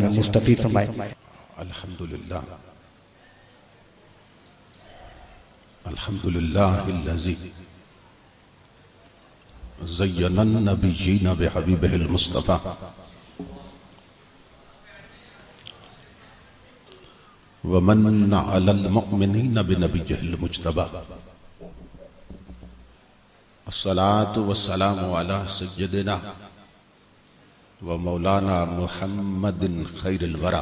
سے مستفید فرمائے۔ الحمدللہ الحمدللہ الذی زین النبیین بحبیبہ المصطفیٰ ومن علی المؤمنین بنبیہ المجتبیٰ الصلاة والسلام علی سیدنا ومولانا محمد خیر الورى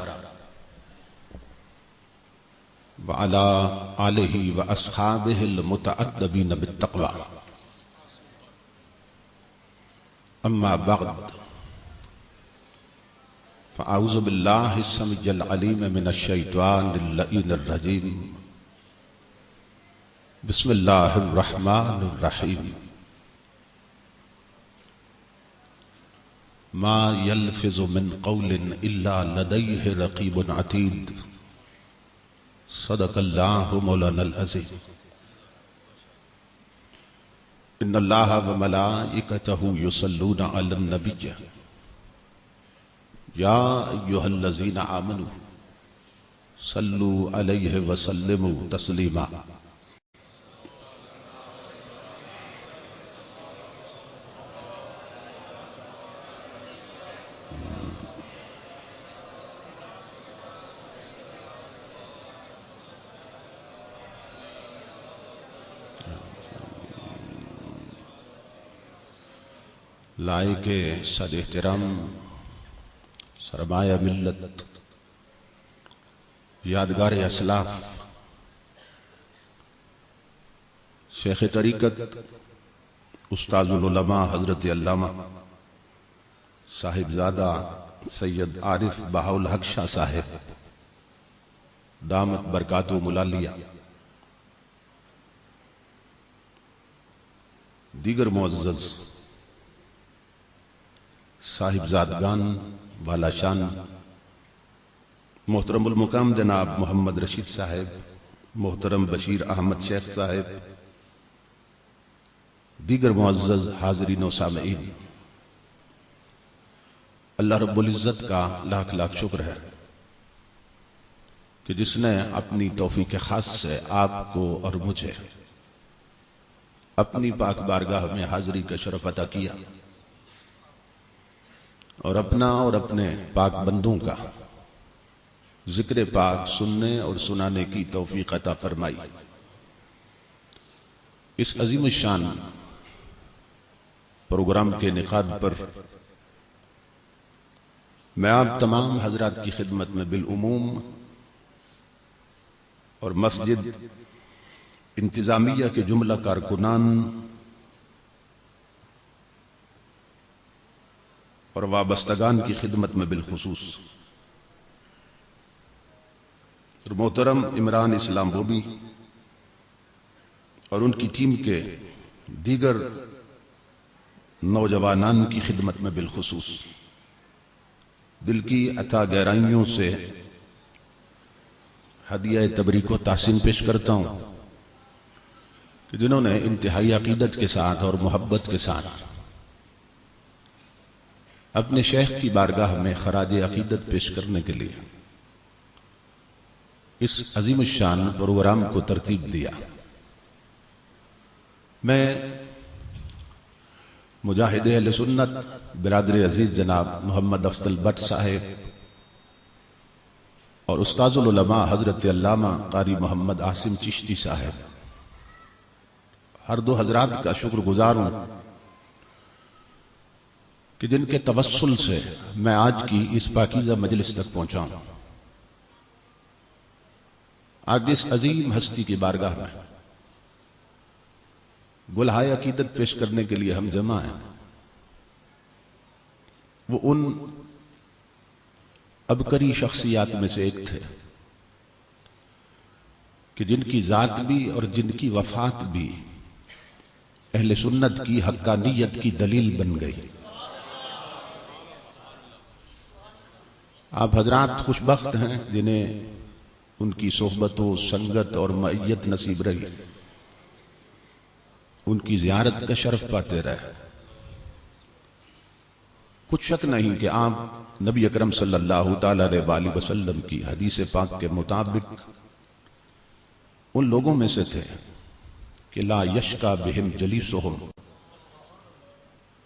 وعلى آلہ واصحابہ المتأدبین بالتقوی اما بعد فاعوذ باللہ السمیع العلیم من الشیطان اللعین الرجیم بسم اللہ الرحمن الرحیم ما يلفظ من قول الا لدیہ رقیب عتید صدق اللہ مولانا العظیم ان اللہ وملائکتہ یصلون علی النبی یا ایہا الذین آمنوا صلوا علیہ وسلموا تسلیما لائق صد احترام سرمایہ ملت یادگار اسلاف شیخ طریقت استاذ العلماء حضرت علامہ صاحبزادہ سید عارف بہاءالحق شاہ صاحب دامت برکاتہ ملالیہ، دیگر معزز صاحبزادگان والا شان محترم المقام جناب محمد رشید صاحب، محترم بشیر احمد شیخ صاحب، دیگر معزز حاضرین و سامعین، اللہ رب العزت کا لاکھ لاکھ شکر ہے کہ جس نے اپنی توفیق خاص سے آپ کو اور مجھے اپنی پاک بارگاہ میں حاضری کا شرف عطا کیا اور اپنا اور اپنے پاک بندوں کا ذکر پاک سننے اور سنانے کی توفیق عطا فرمائی۔ اس عظیم الشان پروگرام کے انعقاد پر میں آپ تمام حضرات کی خدمت میں بالعموم اور مسجد انتظامیہ کے جملہ کارکنان اور وابستگان کی خدمت میں بالخصوص محترم عمران اسلام بوبی اور ان کی ٹیم کے دیگر نوجوانان کی خدمت میں بالخصوص دل کی عطا گہرائیوں سے ہدیہ تبریک و تحسین پیش کرتا ہوں کہ جنہوں نے انتہائی عقیدت کے ساتھ اور محبت کے ساتھ اپنے شیخ کی بارگاہ میں خراج عقیدت پیش کرنے کے لیے اس عظیم الشان پروگرام کو ترتیب دیا۔ میں مجاہد اہل سنت برادر عزیز جناب محمد افضل بٹ صاحب اور استاذ العلماء حضرت علامہ قاری محمد عاصم چشتی صاحب، ہر دو حضرات کا شکر گزار ہوں کہ جن کے توسل سے میں آج کی اس پاکیزہ مجلس تک پہنچا ہوں۔ آج اس عظیم ہستی کی بارگاہ میں گلہائے عقیدت پیش کرنے کے لیے ہم جمع ہیں۔ وہ ان ابکری شخصیات میں سے ایک تھے کہ جن کی ذات بھی اور جن کی وفات بھی اہل سنت کی حقانیت کی دلیل بن گئی۔ آپ حضرات خوش بخت ہیں جنہیں ان کی صحبت و سنگت اور معیت نصیب رہی، ان کی زیارت کا شرف پاتے رہے۔ کچھ شک نہیں کہ آپ نبی اکرم صلی اللہ تعالی علیہ وسلم کی حدیث پاک کے مطابق ان لوگوں میں سے تھے کہ لا یشکا بہم جلیسہم،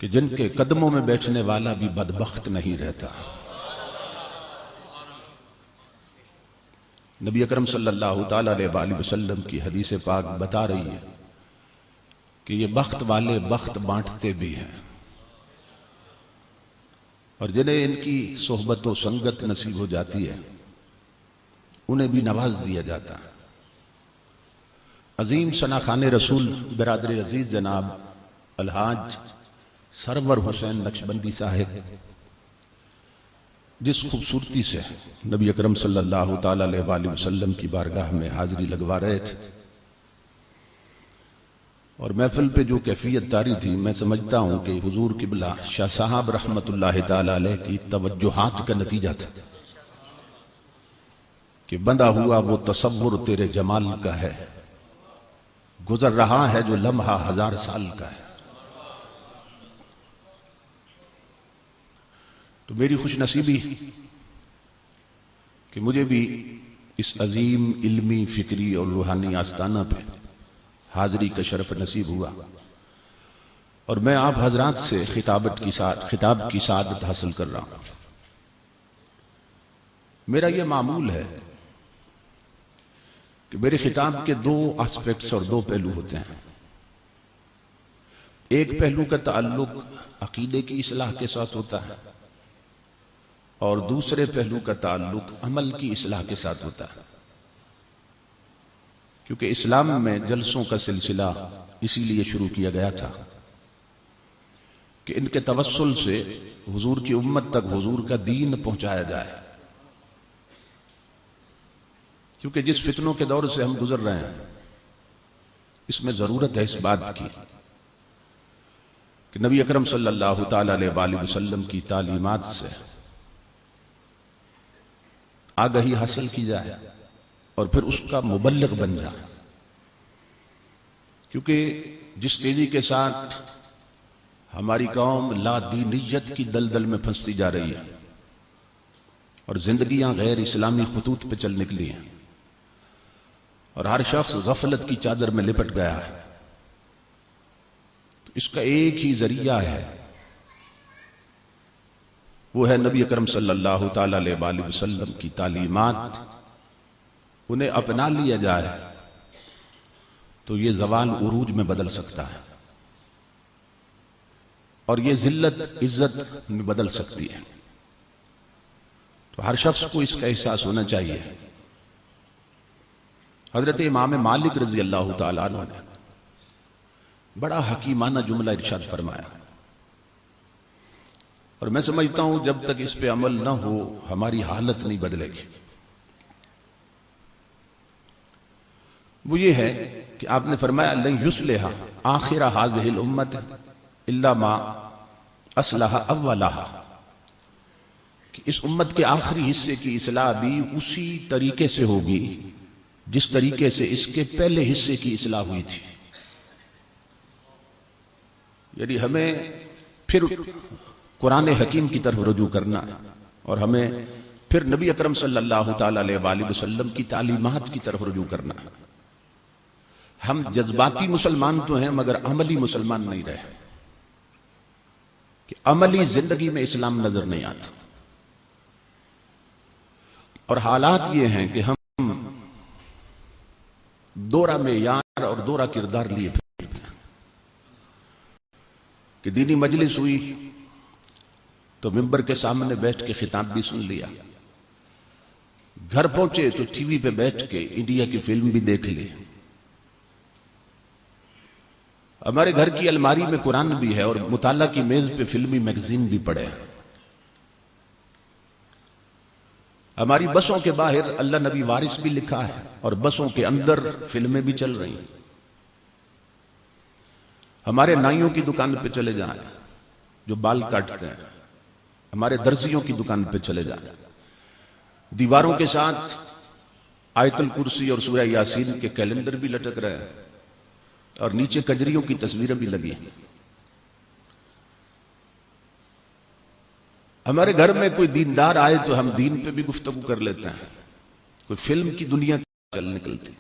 کہ جن کے قدموں میں بیٹھنے والا بھی بدبخت نہیں رہتا۔ نبی اکرم صلی اللہ تعالی علیہ وسلم کی حدیث پاک بتا رہی ہے کہ یہ بخت والے بخت بانٹتے بھی ہیں، اور جنہیں ان کی صحبت و سنگت نصیب ہو جاتی ہے انہیں بھی نواز دیا جاتا ہے۔ عظیم ثناخان رسول برادر عزیز جناب الحاج سرور حسین نقشبندی صاحب جس خوبصورتی سے نبی اکرم صلی اللہ تعالی علیہ وسلم کی بارگاہ میں حاضری لگوا رہے تھے، اور محفل پہ جو کیفیت طاری تھی، میں سمجھتا ہوں کہ حضور قبلہ شاہ صاحب رحمت اللہ تعالی علیہ کی توجہات کا نتیجہ تھا کہ بندہ ہوا وہ تصور تیرے جمال کا ہے، گزر رہا ہے جو لمحہ 1000 سال کا ہے۔ تو میری خوش نصیبی کہ مجھے بھی اس عظیم علمی، فکری اور روحانی آستانہ پہ حاضری کا شرف نصیب ہوا، اور میں آپ حضرات سے خطاب کی سعادت حاصل کر رہا ہوں۔ میرا یہ معمول ہے کہ میرے خطاب کے 2 آسپیکٹس اور 2 پہلو ہوتے ہیں۔ ایک پہلو کا تعلق عقیدے کی اصلاح کے ساتھ ہوتا ہے، اور دوسرے پہلو کا تعلق عمل کی اصلاح کے ساتھ ہوتا ہے، کیونکہ اسلام میں جلسوں کا سلسلہ اسی لیے شروع کیا گیا تھا کہ ان کے توسل سے حضور کی امت تک حضور کا دین پہنچایا جائے، کیونکہ جس فتنوں کے دور سے ہم گزر رہے ہیں اس میں ضرورت ہے اس بات کی کہ نبی اکرم صلی اللہ تعالی علیہ وسلم کی تعلیمات سے آگہی حاصل کی جائے اور پھر اس کا مبلغ بن جائے، کیونکہ جس تیزی کے ساتھ ہماری قوم لا دینیت کی دلدل میں پھنستی جا رہی ہے اور زندگیاں غیر اسلامی خطوط پہ چل نکلی ہیں، اور ہر شخص غفلت کی چادر میں لپٹ گیا ہے، اس کا ایک ہی ذریعہ ہے، وہ ہے نبی اکرم صلی اللہ تعالی علیہ وسلم کی تعلیمات۔ انہیں اپنا لیا جائے تو یہ زوال عروج میں بدل سکتا ہے، اور یہ ذلت عزت میں بدل سکتی ہے۔ تو ہر شخص کو اس کا احساس ہونا چاہیے۔ حضرت امام مالک رضی اللہ تعالیٰ عنہ نے بڑا حکیمانہ جملہ ارشاد فرمایا، اور میں سمجھتا ہوں جب تک اس پہ عمل نہ ہو ہماری حالت نہیں بدلے گی۔ وہ یہ ہے کہ آپ نے فرمایا لن یصلح آخر هذه الامة الا ما اصلح اولها، کہ اس امت کے آخری حصے کی اصلاح بھی اسی طریقے سے ہوگی جس طریقے سے اس کے پہلے حصے کی اصلاح ہوئی تھی۔ یعنی ہمیں پھر قرآن حکیم کی طرف رجوع کرنا ہے، اور ہمیں پھر نبی اکرم صلی اللہ تعالی علیہ وسلم کی تعلیمات کی طرف رجوع کرنا ہے۔ ہم جذباتی مسلمان تو ہیں مگر عملی مسلمان نہیں رہے، کہ عملی زندگی میں اسلام نظر نہیں آتا، اور حالات یہ ہیں کہ ہم دورہ معیار اور دورہ کردار لیے پھرتے ہیں، کہ دینی مجلس ہوئی تو ممبر کے سامنے بیٹھ کے خطاب بھی سن لیا، گھر پہنچے تو ٹی وی پہ بیٹھ کے انڈیا کی فلم بھی دیکھ لی، ہمارے گھر کی الماری میں قرآن بھی ہے اور مطالعہ کی میز پہ فلمی میگزین بھی پڑے، ہماری بسوں کے باہر اللہ نبی وارث بھی لکھا ہے اور بسوں کے اندر فلمیں بھی چل رہی ہیں، ہمارے نائیوں کی دکان پہ چلے جائیں جو بال کاٹتے ہیں، ہمارے درزیوں کی دکان پہ چلے جائیں، دیواروں کے ساتھ آیت الکرسی اور سورہ یاسین کے کیلنڈر بھی لٹک رہے ہیں، اور نیچے کجریوں کی تصویریں بھی لگی ہیں۔ ہمارے گھر میں کوئی دیندار آئے تو ہم دین پہ بھی گفتگو کر لیتے ہیں، کوئی فلم کی دنیا چل نکلتی.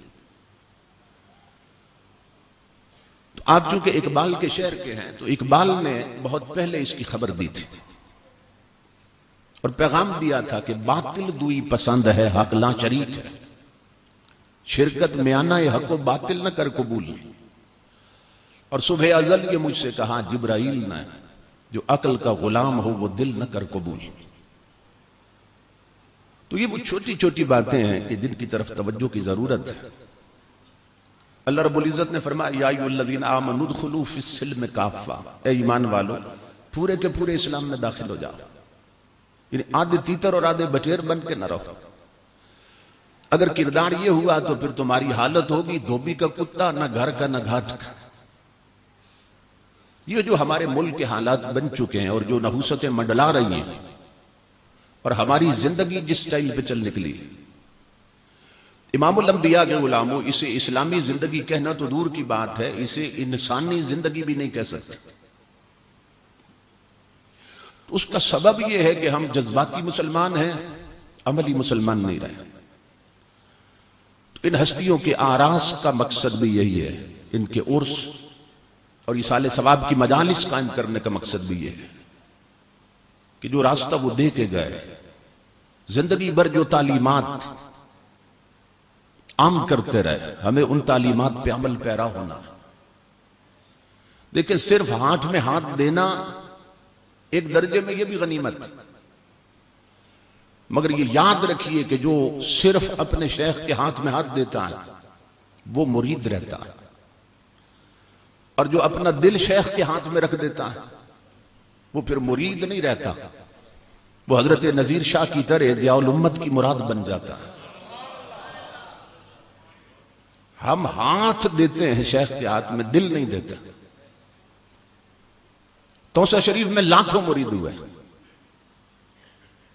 تو آپ چونکہ اقبال کے شعر کے ہیں تو اقبال نے بہت پہلے اس کی خبر دی تھی اور پیغام دیا تھا کہ باطل دوئی پسند ہے حق لا شریک ہے، شرکت میں آنا یہ حق و باطل نہ کر قبول. اور صبح ازل یہ مجھ سے کہا جبرائیل نے، جو عقل کا غلام ہو وہ دل نہ کر قبول. تو یہ وہ چھوٹی چھوٹی باتیں ہیں کہ جن کی طرف توجہ کی ضرورت ہے. اللہ رب العزت نے فرمایا یا ایھا الذین آمنوا ادخلوا فی السلم کافہ، اے ایمان والو پورے کے پورے اسلام میں داخل ہو جاؤ. یعنی آدھے تیتر اور آدھے بٹیر بن کے نہ رہو. اگر کردار یہ ہوا تو پھر تمہاری حالت ہوگی دھوبی کا کتا، نہ گھر کا نہ گھاٹ کا. یہ جو ہمارے ملک کے حالات بن چکے ہیں اور جو نحوستیں منڈلا رہی ہیں اور ہماری زندگی جس سٹائل پہ چل نکلی، امام الانبیاء کے غلاموں اسے اسلامی زندگی کہنا تو دور کی بات ہے، اسے انسانی زندگی بھی نہیں کہہ سکتے. اس کا سبب یہ ہے کہ ہم جذباتی مسلمان ہیں، عملی مسلمان نہیں رہے. ان ہستیوں کے آراس کا مقصد بھی یہی ہے، ان کے عرس اور ایصال ثواب کی مجالس قائم کرنے کا مقصد بھی یہ ہے کہ جو راستہ وہ دے کے گئے، زندگی بھر جو تعلیمات عام کرتے رہے، ہمیں ان تعلیمات پہ عمل پیرا ہونا ہے. دیکھیں صرف ہاتھ میں ہاتھ دینا ایک درجے میں یہ بھی غنیمت، مگر یہ یاد رکھیے کہ جو صرف اپنے شیخ کے ہاتھ میں ہاتھ دیتا ہے وہ مرید رہتا ہے، اور جو اپنا دل شیخ کے ہاتھ میں رکھ دیتا ہے وہ پھر مرید نہیں رہتا، وہ حضرت نذیر شاہ کی طرح ضیاء الامت کی مراد بن جاتا ہے. ہم ہاتھ دیتے ہیں شیخ کے ہاتھ میں، دل نہیں دیتے. توسہ شریف میں لاکھوں مرید ہوئے،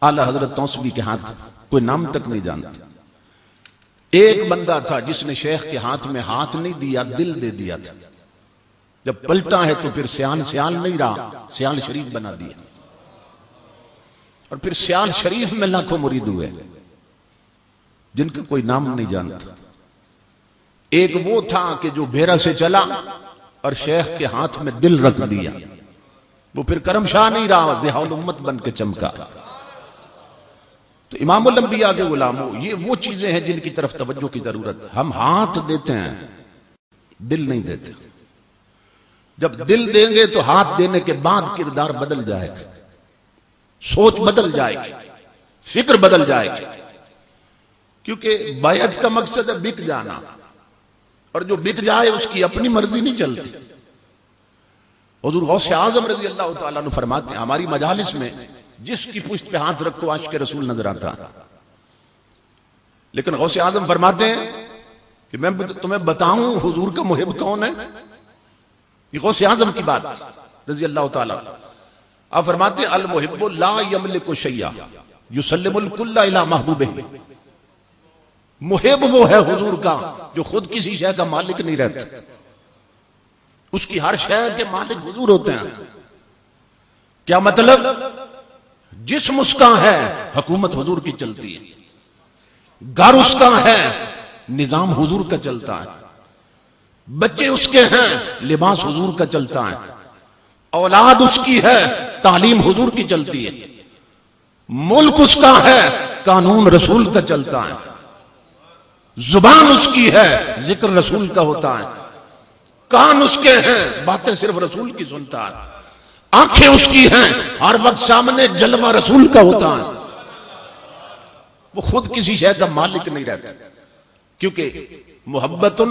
اعلی حضرت توسوی کے ہاتھ کوئی نام تک نہیں جانتا. ایک بندہ تھا جس نے شیخ کے ہاتھ میں ہاتھ نہیں دیا، دل دے دیا تھا. جب پلٹا ہے تو پھر سیال سیال نہیں رہا، سیال شریف بنا دیا، اور پھر سیال شریف میں لاکھوں مرید ہوئے جن کا کوئی نام نہیں جانتا. ایک وہ تھا کہ جو بھیرا سے چلا اور شیخ کے ہاتھ میں دل رکھ دیا، وہ پھر کرم شاہ نہیں رہا، ضیاء الامت بن کے چمکا. تو امام الانبیاء کے غلاموں یہ وہ چیزیں ہیں جن کی طرف توجہ کی ضرورت ہے. ہم ہاتھ دیتے ہیں، دل نہیں دیتے. جب دل دیں گے تو ہاتھ دینے کے بعد کردار بدل جائے گا، سوچ بدل جائے گی، فکر بدل جائے گی. کیونکہ بیعت کا مقصد ہے بک جانا، اور جو بک جائے اس کی اپنی مرضی نہیں چلتی. حضور غوث اعظم رضی اللہ تعالیٰ عنہ فرماتے ہیں ہماری مجالس میں جس کی پشت پہ ہاتھ رکھو عاشق رسول نظر آتا. لیکن غوث اعظم فرماتے ہیں کہ میں تمہیں بتاؤں حضور کا محب کون ہے. یہ غوث اعظم کی بات رضی اللہ تعالیٰ. آپ فرماتے ہیں المحب لا یملک شیئا یسلم الکل الی محبوبہ. محب وہ ہے حضور کا جو خود کسی شے کا مالک نہیں رہتا، اس کی ہر شے کے مالک حضور ہوتے ہیں. کیا مطلب؟ جسم اس کا ہے، حکومت حضور کی چلتی ہے. گھر اس کا ہے، نظام حضور کا چلتا ہے. بچے اس کے ہیں، لباس حضور کا چلتا ہے. اولاد اس کی ہے، تعلیم حضور کی چلتی ہے. ملک اس کا ہے، قانون رسول کا چلتا ہے. زبان اس کی ہے، ذکر رسول کا ہوتا ہے. کان اس کے ہیں، باتیں صرف رسول کی سنتا ہے. آنکھیں اس کی ہیں، ہر وقت سامنے جلوہ رسول کا ہوتا ہے. وہ خود کسی شے کا مالک نہیں رہتا. کیونکہ محبت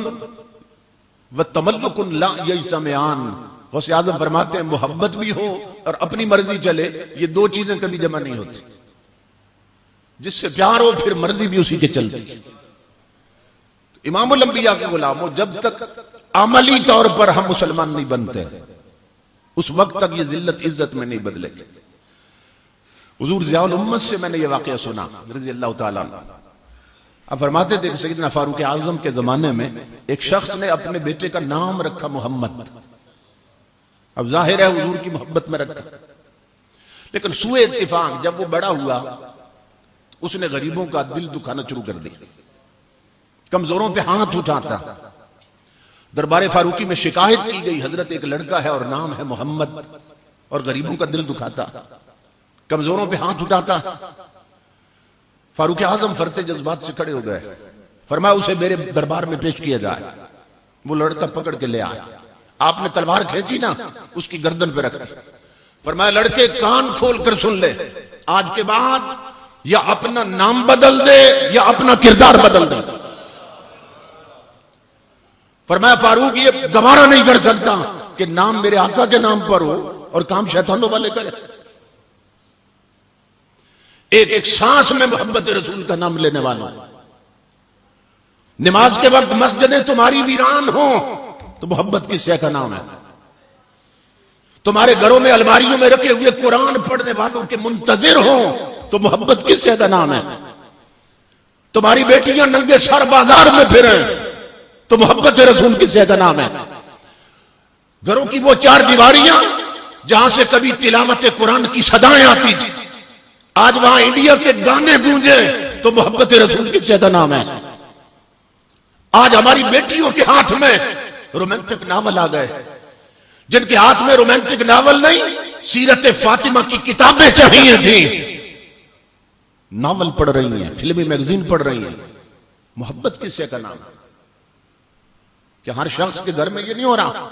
و تملک لا یجتمعان. غوث اعظم فرماتے ہیں محبت بھی ہو اور اپنی مرضی چلے، یہ دو چیزیں کبھی جمع نہیں ہوتی. جس سے پیار ہو پھر مرضی بھی اسی کے چلتی. امام الانبیاء کے غلاموں جب تک عملی طور پر ہم مسلمان نہیں بنتے اس وقت تک یہ ذلت عزت میں نہیں بدلے گی. حضور ضیاء الامت سے میں نے یہ واقعہ سنا رضی اللہ تعالیٰ عنہ. اب فرماتے تھے کہ سیدنا فاروق اعظم کے زمانے میں ایک شخص نے اپنے بیٹے کا نام رکھا محمد. اب ظاہر ہے حضور کی محبت میں رکھا، لیکن سوئے اتفاق جب وہ بڑا ہوا اس نے غریبوں کا دل دکھانا شروع کر دیا، کمزوروں پہ ہاتھ اٹھاتا۔ دربار فاروقی میں شکایت کی گئی، حضرت ایک لڑکا ہے اور نام ہے محمد اور غریبوں کا دل دکھاتا، کمزوروں پہ ہاتھ اٹھاتا۔ فاروق اعظم فرتے جذبات سے کھڑے ہو گئے، فرمایا اسے میرے دربار میں پیش کیا جائے۔ وہ لڑکا پکڑ کے لے آئے، آپ نے تلوار کھینچی نا، اس کی گردن پہ رکھ دی، فرمایا لڑکے کان کھول کر سن لے، آج کے بعد یا اپنا نام بدل دے یا اپنا کردار بدل دے۔ فرمایا فاروق یہ گوارا نہیں کر سکتا کہ نام میرے آقا کے نام پر ہو اور کام شیطانوں والے کرے۔ ایک ایک سانس میں محبت رسول کا نام لینے والا، نماز کے وقت مسجدیں تمہاری ویران ہوں تو محبت کس شے کا نام ہے؟ تمہارے گھروں میں الماریوں میں رکھے ہوئے قرآن پڑھنے والوں کے منتظر ہوں تو محبت کس شے کا نام ہے؟ تمہاری بیٹیاں ننگے سر بازار میں پھریں تو محبت رسول کس شے کا نام ہے؟ گھروں کی وہ چار دیواریاں جہاں سے کبھی تلاوت قرآن کی صدائیں آتی تھی، آج وہاں انڈیا کے گانے گونجے تو محبت رسول کس شے کا نام ہے؟ آج ہماری بیٹیوں کے ہاتھ میں رومانٹک ناول آ گئے، جن کے ہاتھ میں رومانٹک ناول نہیں سیرت فاطمہ کی کتابیں چاہیے تھیں، ناول پڑھ رہی ہیں، فلمی میگزین پڑھ رہی ہیں۔ محبت کس شے کا نام ہے؟ کہ ہر شخص کے گھر میں یہ نہیں ہو رہا،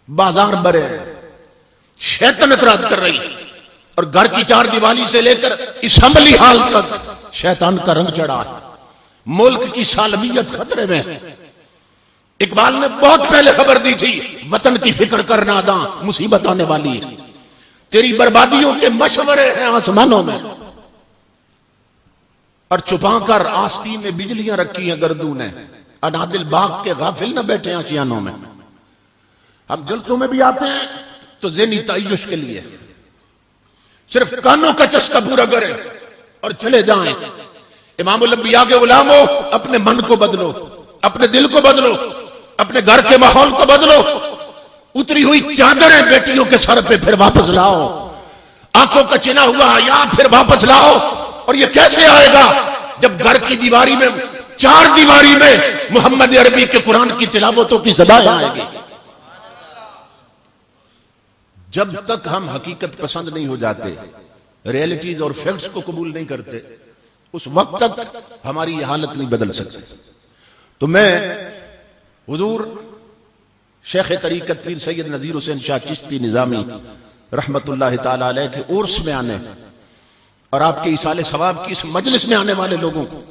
بازار بھرے ہیں، شیطان اطراط کر رہی اور گھر کی چار دیوالی سے لے کر اسمبلی ہال تک شیطان کا رنگ چڑھا ہے، ملک کی سالمیت خطرے میں ہے۔ اقبال نے بہت پہلے خبر دی تھی، وطن کی فکر کر ناداں مصیبت آنے والی ہے، تیری بربادیوں کے مشورے ہیں آسمانوں میں، اور چھپا کر آستین میں بجلیاں رکھی ہیں گردوں نے، انادل باغ کے غافل نہ بیٹھے آشیانوں میں۔ ہم جلسوں میں بھی آتے ہیں تو ذہنی تعیش کے لیے، صرف کانوں کا چسکا پورا کریں اور چلے جائیں۔ امام الانبیاء کے غلاموں، اپنے من کو بدلو، اپنے دل کو بدلو، اپنے گھر کے ماحول کو بدلو، اتری ہوئی چادریں بیٹیوں کے سر پہ پھر واپس لاؤ، آنکھوں کا چنا ہوا حیا پھر واپس لاؤ۔ اور یہ کیسے آئے گا جب گھر کی دیواری میں، چار دیواری میں محمد عربی کے قرآن کی تلاوتوں کی صدائیں آئے گی۔ جب تک ہم حقیقت پسند نہیں ہو جاتے، ریئلٹیز اور فیکٹس کو قبول نہیں کرتے، اس وقت تک ہماری یہ حالت نہیں بدل سکتی۔ تو میں حضور شیخ طریقت پیر سید نذیر حسین شاہ چشتی نظامی رحمت اللہ تعالی علیہ کے عرس میں آنے اور آپ کے ایصال ثواب کی اس مجلس میں آنے والے لوگوں کو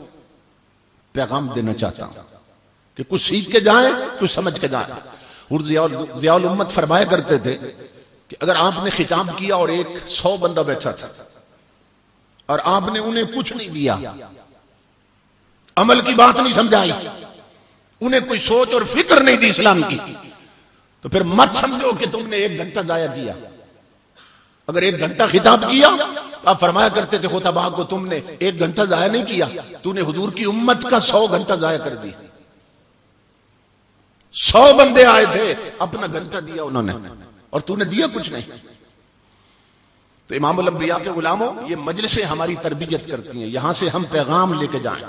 پیغام دینا چاہتا ہوں کہ کچھ سیکھ کے جائیں، کچھ سمجھ کے جائیں۔ حضور ضیاء الامت فرمایا کرتے تھے کہ اگر آپ نے خطاب کیا اور 100 بندہ بیٹھا تھا اور آپ نے انہیں کچھ نہیں دیا، عمل کی بات نہیں سمجھائی، انہیں کوئی سوچ اور فکر نہیں دی اسلام کی، تو پھر مت سمجھو کہ تم نے 1 گھنٹہ ضائع کیا۔ اگر 1 گھنٹہ خطاب کیا، آپ فرمایا کرتے تھے خطباء کو تم نے 1 گھنٹہ ضائع نہیں کیا، تو نے حضور کی امت کا 100 گھنٹہ ضائع کر دی۔ 100 بندے آئے تھے، اپنا گھنٹہ دیا انہوں نے اور تو نے دیا کچھ نہیں۔ تو امام الانبیاء کے غلاموں، یہ مجلسیں ہماری تربیت کرتی ہیں، یہاں سے ہم پیغام لے کے جائیں،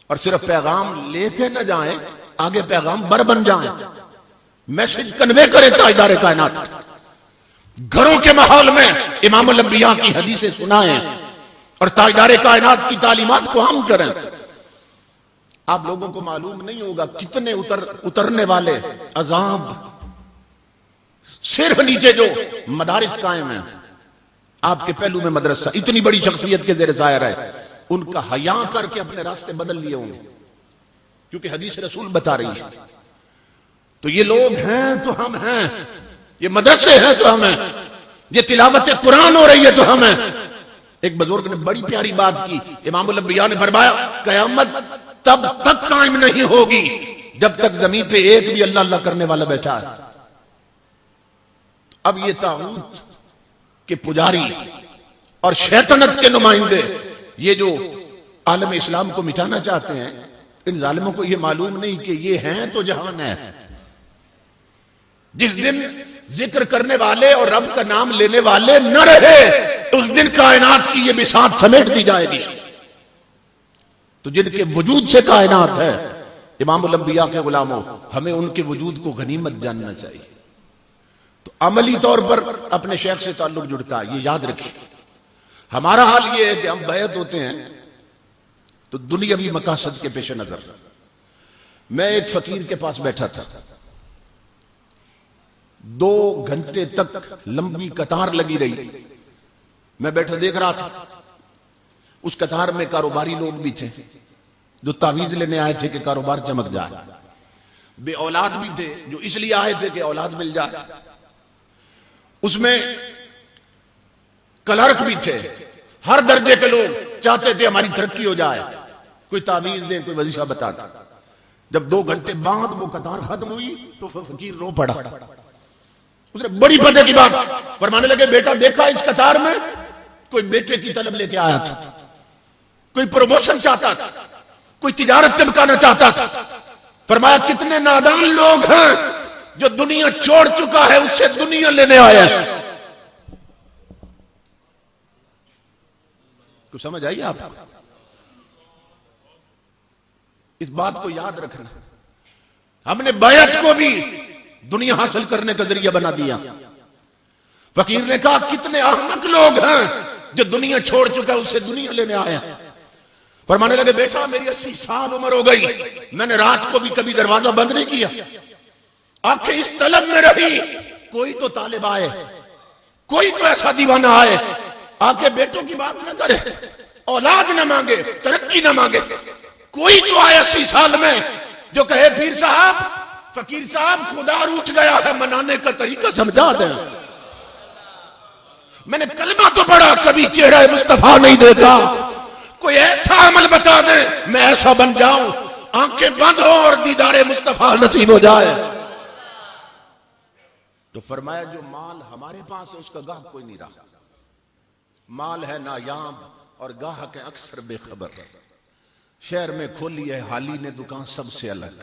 اور صرف پیغام لے کے نہ جائیں، آگے پیغام بر بن جائیں، میسج کنوے کریں تاجدار کائنات۔ گھروں کے ماحول میں امام الانبیاء کی حدیثیں سنائیں اور تاجدار کائنات کی تعلیمات کو عام کریں۔ آپ لوگوں کو معلوم نہیں ہوگا کتنے اترنے والے عذاب صرف نیچے جو مدارس قائم ہیں، آپ کے پہلو میں مدرسہ، اتنی بڑی شخصیت کے زیر سایہ رہے، ان کا حیا کر کے اپنے راستے بدل لیے ہوں گے، کیونکہ حدیث رسول بتا رہی ہے۔ تو یہ لوگ ہیں تو ہم ہیں، یہ مدرسے ہیں تو ہم ہیں، یہ تلاوت قرآن ہو رہی ہے تو ہم ہیں۔ ایک بزرگ نے بڑی پیاری بات کی، امام الانبیاء نے فرمایا قیامت تب تک قائم نہیں ہوگی جب تک زمین پہ ایک بھی اللہ اللہ کرنے والا بیٹھا ہے۔ اب یہ طاغوت کے پجاری اور شیطنت کے نمائندے، یہ جو عالم اسلام کو مٹانا چاہتے ہیں، ان ظالموں کو یہ معلوم نہیں کہ یہ ہیں تو جہان ہے، جس دن ذکر کرنے والے اور رب کا نام لینے والے نہ رہے اس دن کائنات کی یہ بساط سمیٹ دی جائے گی. تو جن کے وجود سے کائنات ہے امام الانبیاء کے غلاموں، ہمیں ان کے وجود کو غنیمت جاننا چاہیے. تو عملی طور پر اپنے شیخ سے تعلق جڑتا ہے، یہ یاد رکھیں. ہمارا حال یہ ہے کہ ہم بیعت ہوتے ہیں تو دنیاوی مقاصد کے پیش نظر. میں ایک فقیر کے پاس بیٹھا تھا، 2 گھنٹے تک لمبی قطار لگی رہی. میں بیٹھا دیکھ رہا تھا. اس قطار میں کاروباری لوگ بھی تھے جو تعویذ لینے آئے تھے کہ کاروبار چمک جائے، بے اولاد بھی تھے جو اس لیے آئے تھے کہ اولاد مل جائے، اس میں کلرک بھی تھے. ہر درجے کے لوگ چاہتے تھے ہماری ترقی ہو جائے، کوئی تعویذ دے، کوئی وظیفہ بتاتا. جب 2 گھنٹے بعد وہ قطار ختم ہوئی تو فقیر رو پڑا. اس نے بڑی پتے کی بات فرمانے لگے، بیٹا دیکھا اس قطار میں کوئی بیٹے کی طلب لے کے آیا تھا، کوئی پروموشن چاہتا تھا، کوئی تجارت چمکانا چاہتا تھا. فرمایا کتنے نادان لوگ ہیں جو دنیا چھوڑ چکا ہے اس سے دنیا لینے آیا ہے. کچھ سمجھ آئی آپ کو؟ اس بات کو یاد رکھنا. ہم نے بیعت کو بھی دنیا حاصل کرنے کا ذریعہ بنا دیا. فقیر نے کہا کتنے احمق لوگ ہیں جو دنیا چھوڑ چکا اس سے دنیا لینے آیا. فرمانے لگے بیٹا میری 80 سال عمر ہو گئی، میں نے رات کو بھی کبھی دروازہ بند نہیں کیا. آنکھیں اس طلب میں رہی کوئی تو طالب آئے، کوئی تو ایسا دیوانہ آئے آ کے بیٹوں کی بات نہ کرے، اولاد نہ مانگے، ترقی نہ مانگے. کوئی تو آئے 80 سال میں جو کہے پیر صاحب، فقیر صاحب خدا روٹھ گیا ہے، منانے کا طریقہ سمجھا دیں. میں نے کلمہ تو پڑھا، کبھی چہرہ مصطفیٰ نہیں دیکھا. کوئی ایسا عمل بتا دیں میں ایسا بن جاؤں، آنکھیں بند ہو اور دیدار مصطفیٰ نصیب ہو جائے. تو فرمایا جو مال ہمارے پاس ہے اس کا گاہک کوئی نہیں رہا. مال ہے نایاب اور گاہک ہے اکثر بے خبر. شہر میں کھولی ہے حالی نے دکان سب سے الگ.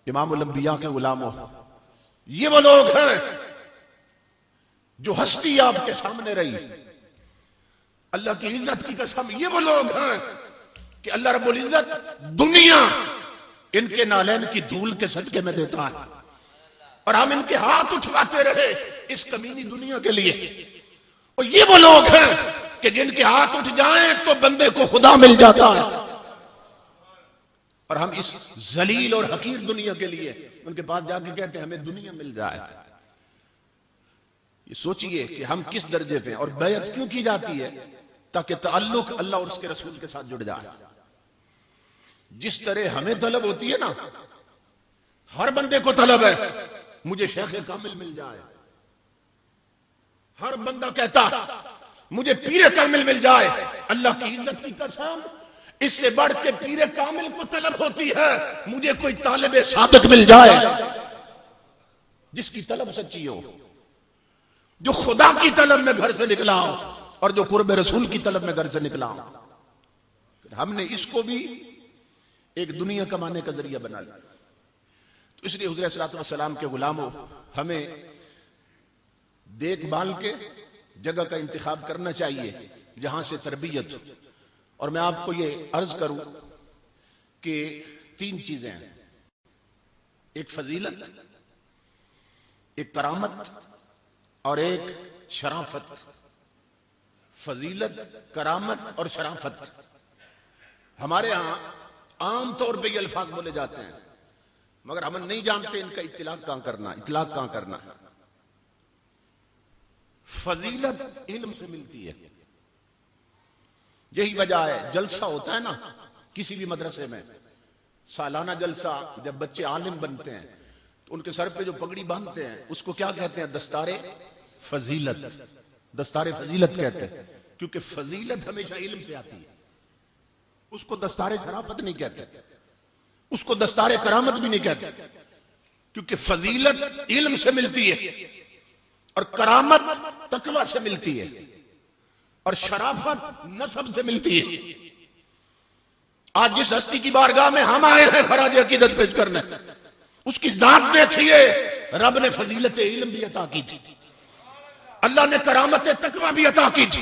امام الانبیاء کے غلاموں، یہ وہ لوگ ہیں جو ہستی آپ کے سامنے رہی. اللہ کی عزت کی قسم یہ وہ لوگ ہیں کہ اللہ رب العزت دنیا ان کے نالین کی دھول کے صدقے میں دیتا ہے، اور ہم ان کے ہاتھ اٹھواتے رہے اس کمینی دنیا کے لیے. اور یہ وہ لوگ ہیں کہ جن کے ہاتھ اٹھ جائیں تو بندے کو خدا مل جاتا ہے، اور ہم اس ذلیل اور حقیر دنیا کے لیے ان کے پاس جا کے کہتے ہیں ہمیں دنیا مل جائے. یہ سوچئے کہ ہم کس درجے پہ. اور بیعت کیوں کی جاتی ہے؟ تاکہ تعلق اللہ اور اس کے رسول کے ساتھ جڑ جائے. جس طرح ہمیں طلب ہوتی ہے نا، ہر بندے کو طلب ہے مجھے شیخ کامل مل جائے. ہر بندہ کہتا مجھے پیر کامل مل جائے. اللہ کی عزت کی قسم اس سے بڑھ کے پیر کامل کو طلب ہوتی ہے مجھے کوئی طالب صادق مل جائے جس کی طلب سچی ہو، جو خدا کی طلب میں گھر سے نکلا ہو اور جو قرب رسول کی طلب میں گھر سے نکلا ہو. ہم نے اس کو بھی ایک دنیا کمانے کا ذریعہ بنا لیا. تو اس لیے حضور صلی اللہ علیہ وسلم کے غلاموں، ہمیں دیکھ بھال کے جگہ کا انتخاب کرنا چاہیے جہاں سے تربیت. اور میں آپ کو یہ عرض کروں کہ 3 چیزیں ہیں، ایک فضیلت، ایک کرامت اور ایک شرافت. فضیلت، کرامت اور شرافت. ہمارے ہاں عام طور پہ یہ الفاظ بولے جاتے ہیں مگر ہم نہیں جانتے ان کا اطلاق کہاں کرنا. فضیلت علم سے ملتی ہے. یہی وجہ ہے جلسہ ہوتا ہے نا کسی بھی مدرسے میں، سالانہ جلسہ، جب بچے عالم بنتے ہیں تو ان کے سر پہ جو پگڑی باندھتے ہیں اس کو کیا کہتے ہیں؟ دستار فضیلت. دستار فضیلت کہتے ہیں کیونکہ فضیلت ہمیشہ علم سے آتی ہے. اس کو دستار شرافت نہیں کہتے، اس کو دستار کرامت بھی نہیں کہتے، کیونکہ فضیلت علم سے ملتی ہے اور کرامت تقوی سے ملتی ہے اور شرافت نسب سے ملتی ہے. آج جس ہستی کی بارگاہ میں ہم آئے ہیں خراج عقیدت پیش کرنے، اس کی ذات دیکھیے، رب نے فضیلت علم بھی عطا کی تھی، اللہ نے کرامت تقوی بھی عطا کی تھی،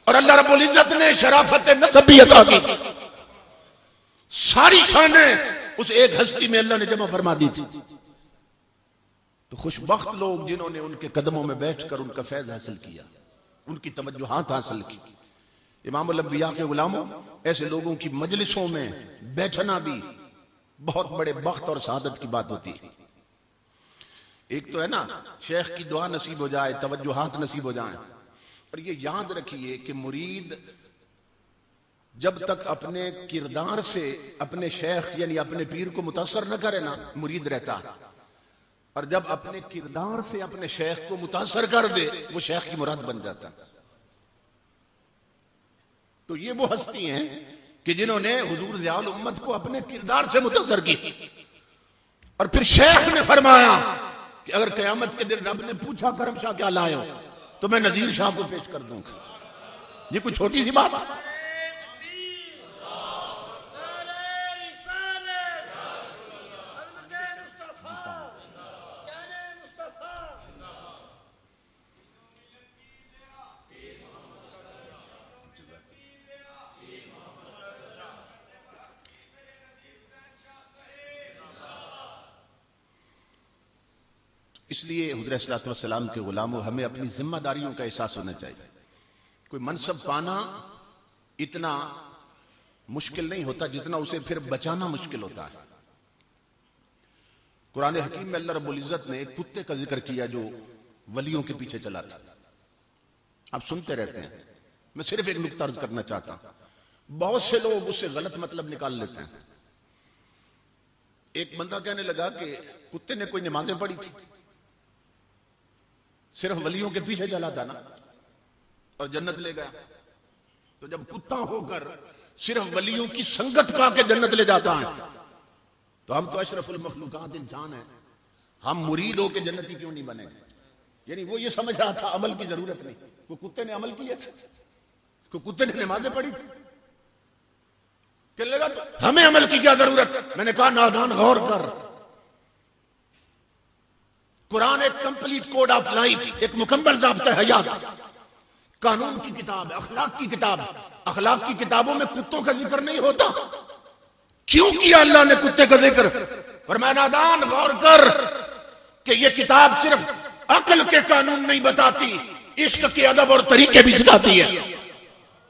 اور اللہ رب العزت نے شرافت نسب بھی عطا کی تھی. ساری شانیں اس ایک ہستی میں اللہ نے جمع فرما دی تھی. تو خوش بخت لوگ جنہوں نے ان کے قدموں میں بیٹھ کر ان کا فیض حاصل کیا، ان کی توجہات حاصل کی. امام الانبیاء کے غلاموں، ایسے لوگوں کی مجلسوں میں بیٹھنا بھی بہت بڑے بخت اور سعادت کی بات ہوتی ہے. ایک تو ہے نا شیخ کی دعا نصیب ہو جائے، توجہات نصیب ہو جائیں، اور یہ یاد رکھیے کہ مرید جب تک اپنے کردار سے اپنے شیخ یعنی اپنے پیر کو متاثر نہ کرے نا، مرید رہتا، اور جب اپنے کردار سے اپنے شیخ کو متاثر کر دے وہ شیخ کی مراد بن جاتا. تو یہ وہ ہستی ہیں کہ جنہوں نے حضور ضیاء الامت کو اپنے کردار سے متاثر کی. اور پھر شیخ نے فرمایا کہ اگر قیامت کے دن رب نے پوچھا کرم شاہ کیا لائے ہو تو میں نذیر شاہ کو پیش کر دوں گا. یہ کوئی چھوٹی سی بات. اس لیے حضور صلی اللہ علیہ وسلم کے غلاموں، ہمیں اپنی ذمہ داریوں کا احساس ہونا چاہیے. کوئی منصب پانا اتنا مشکل نہیں ہوتا جتنا اسے پھر بچانا مشکل ہوتا ہے. قرآن حکیم میں اللہ رب العزت نے ایک کتے کا ذکر کیا جو ولیوں کے پیچھے چلا تھا. آپ سنتے رہتے ہیں. میں صرف ایک نقطہ عرض کرنا چاہتا ہوں. بہت سے لوگ اس سے غلط مطلب نکال لیتے ہیں. ایک بندہ کہنے لگا کہ کتے نے کوئی نمازیں پڑھی تھی، صرف ولیوں کے پیچھے چلا تھا نا اور جنت لے گیا. تو جب کتا ہو کر صرف ولیوں کی سنگت پا کے جنت لے جاتا ہے تو ہم تو اشرف المخلوقات انسان ہیں، ہم مرید ہو کے جنتی کیوں نہیں بنے گے؟ یعنی وہ یہ سمجھ رہا تھا عمل کی ضرورت نہیں. کوئی کتے نے عمل کیے تھے، کوئی کتے نے نمازیں پڑھی تھی، کہنے لگا ہمیں عمل کی کیا ضرورت. میں نے کہا نادان غور کر، قرآن ایک کمپلیٹ کوڈ آف لائف، ایک مکمل ضابطہ حیات، قانون کی کتاب، اخلاق کی کتاب. اخلاق کی کتابوں میں کتوں کا ذکر نہیں ہوتا. کیوں کیا اللہ نے کتے کا ذکر؟ فرمایا نادان غور کر کہ یہ کتاب صرف عقل کے قانون نہیں بتاتی، عشق کے ادب اور طریقے بھی سکھاتی ہے.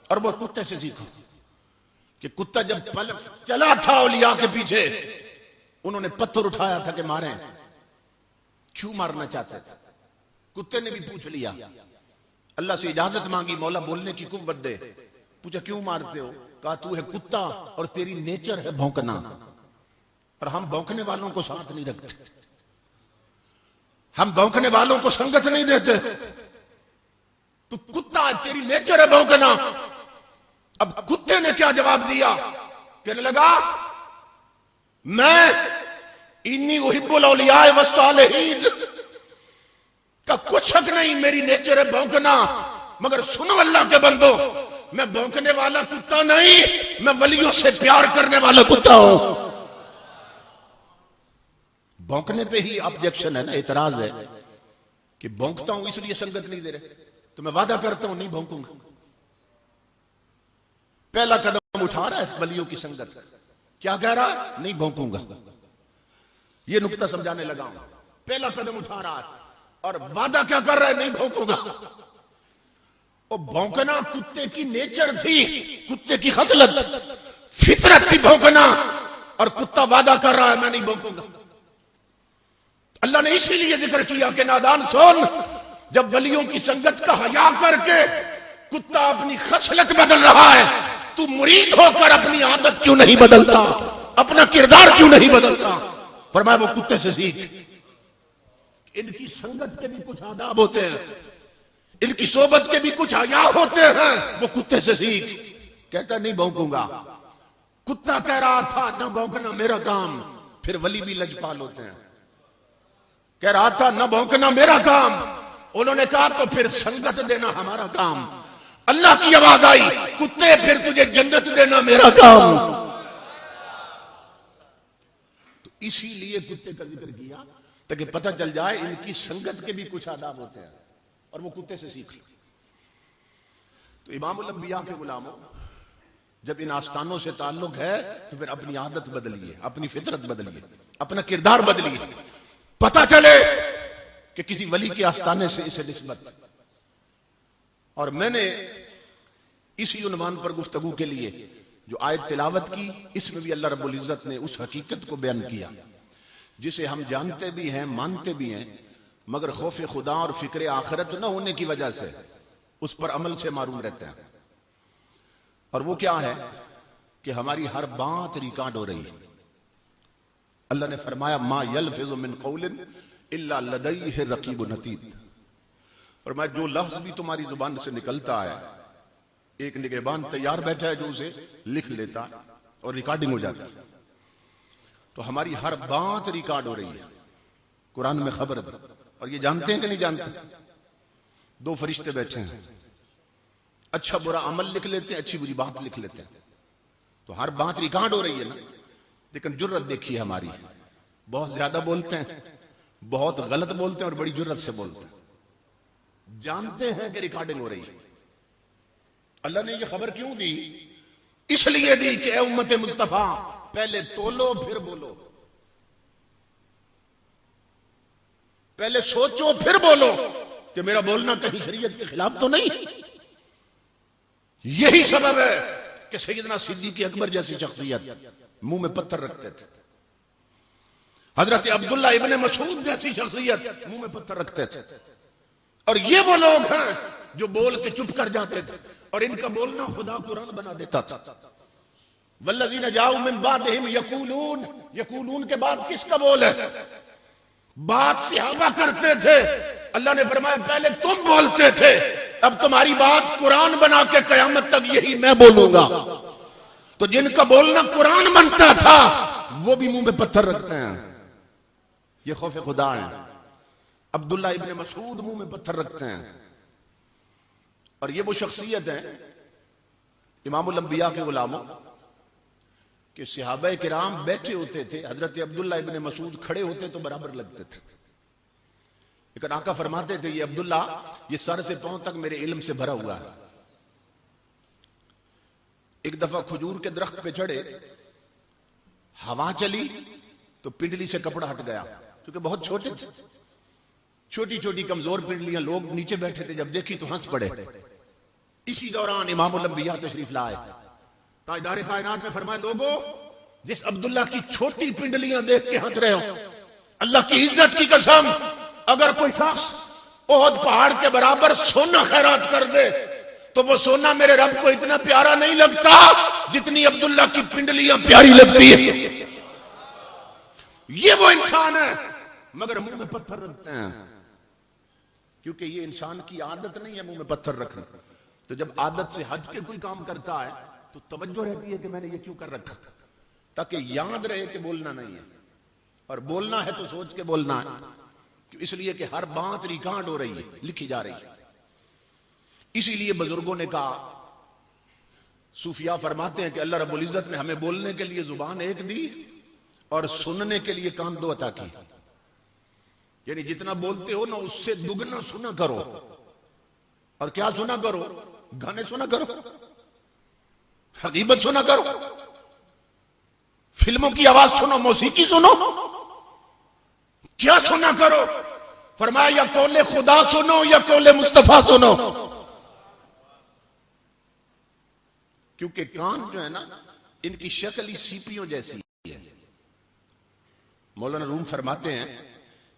اور وہ کتے سے سیکھو کہ کتا جب چلا تھا اولیاء کے پیچھے، انہوں نے پتھر اٹھایا تھا کہ ماریں. کیوں مارنا چاہتے تھے؟ کتے نے بھی پوچھ لیا، اللہ سے اجازت مانگی، مولا بولنے کی قوت دے. پوچھا کیوں مارتے ہو؟ کہا تو ہے کتا اور تیری نیچر ہے بھونکنا، اور ہم بھونکنے والوں کو ساتھ نہیں رکھتے، ہم بھونکنے والوں کو سنگت نہیں دیتے. تو کتا تیری نیچر ہے بھونکنا. اب کتے نے کیا جواب دیا؟ کہنے لگا میں انی احب الاولیاء والصالحین کا کچھ شک نہیں، میری نیچر ہے بھونکنا، مگر سنو اللہ کے بندو، میں بھونکنے والا کتا نہیں، میں ولیوں سے پیار کرنے والا کتا ہوں. بھونکنے پہ ہی آبجیکشن ہے نا، اعتراض ہے کہ بھونکتا ہوں اس لیے سنگت نہیں دے رہے، تو میں وعدہ کرتا ہوں نہیں بھونکوں گا. پہلا قدم اٹھا رہا ہے اس ولیوں کی سنگت. کیا کہہ رہا ہے؟ نہیں بھونکوں گا. یہ نقطہ سمجھانے لگا ہوں. پہلا قدم اٹھا رہا ہے اور وعدہ کیا کر رہا ہے؟ نہیں بھونکوں گا. اور بھونکنا کتے کی نیچر تھی، کتے کی خصلت، فطرت تھی بھونکنا، اور کتا وعدہ کر رہا ہے میں نہیں بھونکوں گا. اللہ نے اسی لیے ذکر کیا کہ نادان سن، جب ولیوں کی سنگت کا حیا کر کے کتا اپنی خصلت بدل رہا ہے، تو مرید ہو کر اپنی عادت کیوں نہیں بدلتا، اپنا کردار کیوں نہیں بدلتا؟ فرمایا وہ کتے سے سیکھ. ان کی سنگت کے بھی کچھ آداب ہوتے ہیں، ان کی صحبت کے بھی کچھ حیا ہوتے ہیں، وہ کتے سے سیکھ. کہتا نہیں بھونکوں گا. کتا کہہ رہا تھا نہ بھونکنا میرا کام. پھر ولی بھی لجپال ہوتے ہیں. کہہ رہا تھا نہ بھونکنا میرا کام، انہوں نے کہا تو پھر سنگت دینا ہمارا کام. اللہ کی آواز آئی، کتے پھر تجھے جنت دینا میرا کام. تو اسی لیے کتے کا ذکر کیا تاکہ پتہ چل جائے ان کی سنگت کے بھی کچھ آداب ہوتے ہیں اور وہ کتے سے سیکھ لیں۔ تو امام الانبیاء کے غلاموں، جب ان آستانوں سے تعلق ہے تو پھر اپنی عادت بدلیے، اپنی فطرت بدلیے، اپنا کردار بدلیے، پتہ چلے کہ کسی ولی کے آستانے سے اسے نسبت۔ اور میں نے اسی عنوان پر گفتگو کے لیے جو آیت تلاوت کی، اس میں بھی اللہ رب العزت نے اس حقیقت کو بیان کیا جسے ہم جانتے بھی ہیں، مانتے بھی ہیں، مگر خوف خدا اور فکر آخرت نہ ہونے کی وجہ سے اس پر عمل سے معروم رہتے ہیں۔ اور وہ کیا ہے کہ ہماری ہر بات ریکارڈ ہو رہی ہے۔ اللہ نے فرمایا ما یلفظ من قول الا لدیہ رقیب عتید، فرمایا جو لفظ بھی تمہاری زبان سے نکلتا ہے ایک نگہبان تیار بیٹھا ہے جو اسے لکھ لیتا ہے اور ریکارڈنگ ہو جاتی ہے۔ تو ہماری ہر بات ریکارڈ ہو رہی ہے، قرآن میں خبر ہے۔ اور یہ جانتے ہیں کہ نہیں جانتے؟ دو فرشتے بیٹھے ہیں، اچھا برا عمل لکھ لیتے ہیں، اچھی بری بات لکھ لیتے ہیں۔ تو ہر بات ریکارڈ ہو رہی ہے نا، لیکن جرت دیکھیے ہماری، بہت زیادہ بولتے ہیں، بہت غلط بولتے ہیں اور بڑی جرت سے بولتے ہیں، جانتے ہیں کہ ریکارڈنگ ہو رہی ہے۔ اللہ نے یہ خبر کیوں دی؟ اس لیے دی کہ اے امت مصطفیٰ پہلے تولو پھر بولو، پہلے سوچو پھر بولو کہ میرا بولنا کہیں شریعت کے خلاف تو نہیں۔ یہی سبب ہے کہ سیدنا صدیق اکبر جیسی شخصیت منہ میں پتھر رکھتے تھے، حضرت عبداللہ ابن مسعود جیسی شخصیت منہ میں پتھر رکھتے تھے، اور یہ وہ لوگ ہیں جو بول کے چپ کر جاتے تھے اور ان کا بولنا خدا قرآن بنا دیتا تھا۔ والذین جاؤوا من بعدہم یقولون، یقولون کے بعد کس کا بول ہے؟ بات صحابہ کرتے تھے، اللہ نے فرمایا پہلے تم بولتے تھے، اب تمہاری بات قرآن بنا کے قیامت تک یہی میں بولوں گا۔ تو جن کا بولنا قرآن بنتا تھا وہ بھی منہ میں پتھر رکھتے ہیں، یہ خوف خدا ہے۔ عبداللہ ابن مسعود منہ میں پتھر رکھتے ہیں، اور یہ وہ شخصیت ہے امام الانبیاء کے غلاموں کہ صحابہ کرام بیٹھے ہوتے تھے، حضرت عبداللہ ابن مسعود کھڑے ہوتے تو برابر لگتے تھے، لیکن آقا فرماتے تھے یہ عبداللہ یہ سر سے پاؤں تک میرے علم سے بھرا ہوا ہے۔ ایک دفعہ کھجور کے درخت پہ چڑھے، ہوا چلی تو پنڈلی سے کپڑا ہٹ گیا، کیونکہ بہت چھوٹے تھے، چھوٹی چھوٹی کمزور پنڈلیاں، لوگ نیچے بیٹھے تھے، جب دیکھی تو ہنس پڑے۔ اسی دوران امام الانبیاء تشریف لائے، تاجدار کائنات نے فرمایا لوگوں جس عبداللہ کی چھوٹی پنڈلیاں دیکھ کے ہنس رہے ہو، اللہ کی عزت کی قسم اگر کوئی شخص احد پہاڑ کے برابر سونا خیرات کر دے تو وہ سونا میرے رب کو اتنا پیارا نہیں لگتا جتنی عبداللہ کی پنڈلیاں پیاری لگتی ہے۔ یہ وہ انسان ہے مگر منہ میں پتھر رکھتے ہیں، کیونکہ یہ انسان کی عادت نہیں ہے منہ میں پتھر رکھنا۔ تو جب عادت سے ہٹ کے کوئی کام کرتا ہے تو توجہ رہتی ہے کہ میں نے یہ کیوں کر رکھا، تاکہ یاد رہے کہ بولنا نہیں ہے، اور بولنا ہے تو سوچ کے بولنا ہے، اس لیے کہ ہر بات ریکارڈ ہو رہی ہے، لکھی جا رہی ہے۔ اسی لیے بزرگوں نے کہا، صوفیاء فرماتے ہیں کہ اللہ رب العزت نے ہمیں بولنے کے لیے زبان ایک دی اور سننے کے لیے کان دو عطا کی، یعنی جتنا بولتے ہو نا اس سے دگنا سنا کرو، اور کیا سنا کرو؟ گانے سنا کرو، حقیقت سنا کرو، فلموں کی آواز سنو، موسیقی سنو، کیا سنا کرو؟ فرمایا یا قول خدا سنو یا قول مصطفیٰ سنو، کیونکہ کان جو ہے نا ان کی شکل ہی سیپیوں جیسی ہے۔ مولانا روم فرماتے ہیں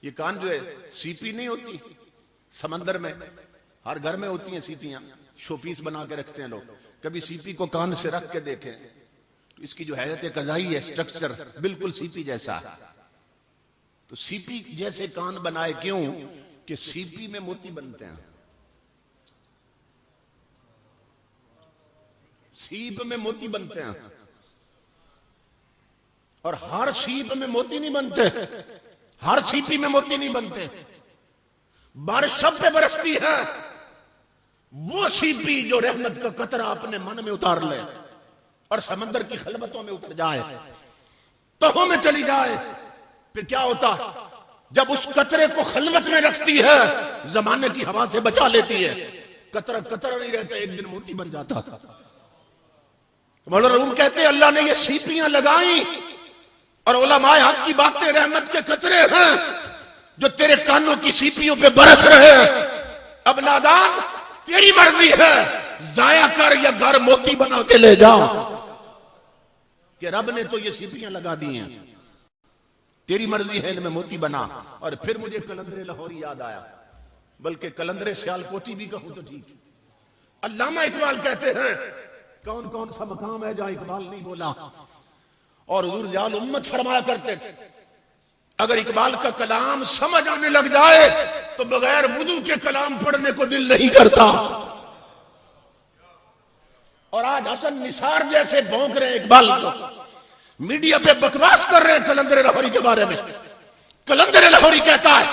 یہ کان جو ہے سیپی نہیں ہوتی، سمندر میں ہر گھر میں ہوتی ہیں سیپیاں، شو پیس بنا کے رکھتے ہیں لوگ، کبھی سیپی کو کان سے رکھ کے دیکھیں تو اس کی جو حیرت قضائی ہے سٹرکچر بالکل سیپی جیسا ہے۔ تو سیپی جیسے کان بنائے کیوں؟ کہ سیپی میں موتی بنتے ہیں، سیپ میں موتی بنتے ہیں، اور ہر سیپ میں موتی نہیں بنتے، ہر سیپی میں موتی نہیں بنتے۔ بارش سب پہ برستی ہے، وہ سیپی جو رحمت کا قطرہ اپنے من میں اتار لے اور سمندر کی خلوتوں میں اتر جائے، تہوں میں چلی جائے، پھر کیا ہوتا؟ جب اس قطرے کو خلوت میں رکھتی ہے زمانے کی ہوا سے بچا لیتی ہے. قطرہ قطرہ نہیں رہتا، ایک دن موتی بن جاتا تھا. مولانا روم کہتے ہیں اللہ نے یہ سیپیاں لگائیں اور علماء حق کی باتیں رحمت کے قطرے ہیں جو تیرے کانوں کی سیپیوں پہ برس رہے ہیں. اب نادان تیری مرضی ہے، ضائع کر یا گھر موتی بنا کے لے جا. کہ رب نے تو یہ سیپیاں لگا دی ہیں، تیری مرضی ہے ان میں موتی بنا. اور پھر مجھے قلندر لاہوری یاد آیا، بلکہ قلندر سیالکوٹی بھی کہوں تو ٹھیک. علامہ اقبال کہتے ہیں کون کون سا مقام ہے جہاں اقبال نہیں بولا. اور حضور ضیاء الامت فرمایا کرتے تھے اگر اقبال کا کلام سمجھ آنے لگ جائے تو بغیر وضو کے کلام پڑھنے کو دل نہیں کرتا. اور آج حسن نثار جیسے بھونک رہے اقبال کو، میڈیا پہ بکواس کر رہے ہیں قلندر لاہوری کے بارے میں. قلندر لاہوری کہتا ہے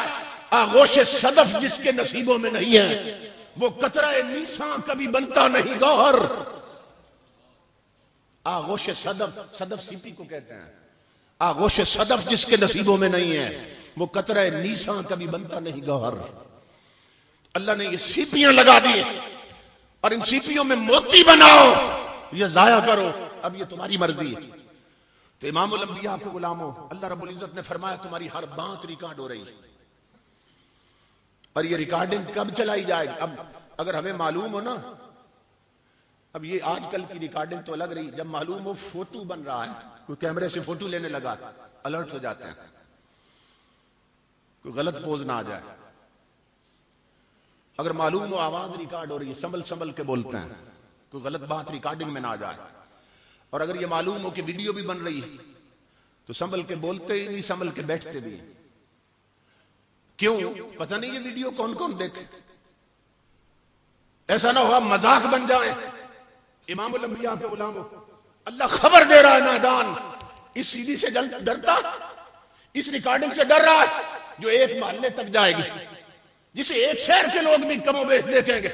آغوش صدف جس کے نصیبوں میں نہیں ہے وہ قطرہ نیساں کبھی بنتا نہیں گوہر. آغوش صدف، صدف سیپی کو کہتے ہیں، آغوش صدف جس کے نصیبوں میں نہیں ہے وہ قطرہ نیساں کبھی بنتا نہیں گوہر. اللہ نے یہ سیپیاں لگا دی اور ان سیپیوں میں موتی بناؤ یہ ضائع کرو، اب یہ تمہاری مرضی ہے. تو امام الانبیاء کے غلاموں، اللہ رب العزت نے فرمایا تمہاری ہر بات ریکارڈ ہو رہی ہے. اور یہ ریکارڈنگ کب چلائی جائے گی؟ اب اگر ہمیں معلوم ہو نا، اب یہ آج کل کی ریکارڈنگ تو الگ رہی، جب معلوم ہو فوٹو بن رہا ہے، کوئی کیمرے سے فوٹو لینے لگا الرٹ ہو جاتے ہیں، کوئی غلط پوز نہ آ جائے. اگر معلوم ہو آواز ریکارڈ ہو رہی ہے، سنبھل سنبھل کے بولتے ہیں، کوئی غلط بات ریکارڈنگ میں نہ آ جائے. اور اگر یہ معلوم ہو کہ ویڈیو بھی بن رہی ہے تو سنبھل کے بولتے ہی نہیں، سنبھل کے بیٹھتے بھی. کیوں؟ پتہ نہیں یہ ویڈیو کون کون دیکھے، ایسا نہ ہوا مذاق بن جائے. امام الانبیاء کے غلاموں، اللہ خبر دے رہا ہے نادان اس سی ڈی سے ڈرتا، اس ریکارڈنگ سے ڈر رہا ہے جو ایک محلے تک جائے گی، جسے ایک شہر کے لوگ بھی کم و بیش دیکھیں گے.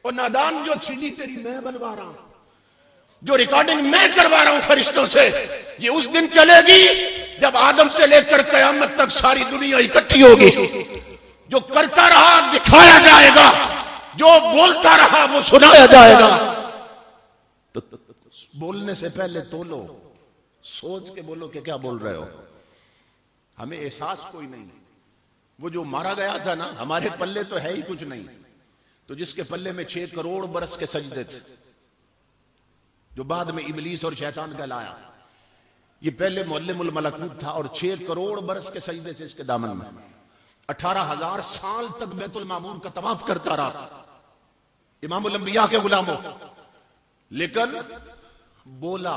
اور نادان جو سی ڈی تیری میں بنوا رہا ہوں، جو ریکارڈنگ میں کروا رہا ہوں فرشتوں سے، یہ اس دن چلے گی جب آدم سے لے کر قیامت تک ساری دنیا اکٹھی ہوگی. جو کرتا رہا دکھایا جائے گا، جو بولتا رہا وہ سنایا جائے گا. تو بولنے سے پہلے تولو، سوچ کے بولو کہ کیا بول رہے ہو. ہمیں احساس کوئی نہیں. وہ جو مارا گیا تھا نا، ہمارے پلے تو ہے ہی کچھ نہیں، تو جس کے پلے میں 6 کروڑ برس کے سجدے تھے، جو بعد میں ابلیس اور شیطان کہلایا، یہ پہلے معلم الملکوت تھا اور 6 کروڑ برس کے سجدے سے اس کے دامن میں 18,000 سال تک بیت المعمور کا طواف کرتا رہا تھا. امام الانبیاء کے غلاموں، لیکن بولا.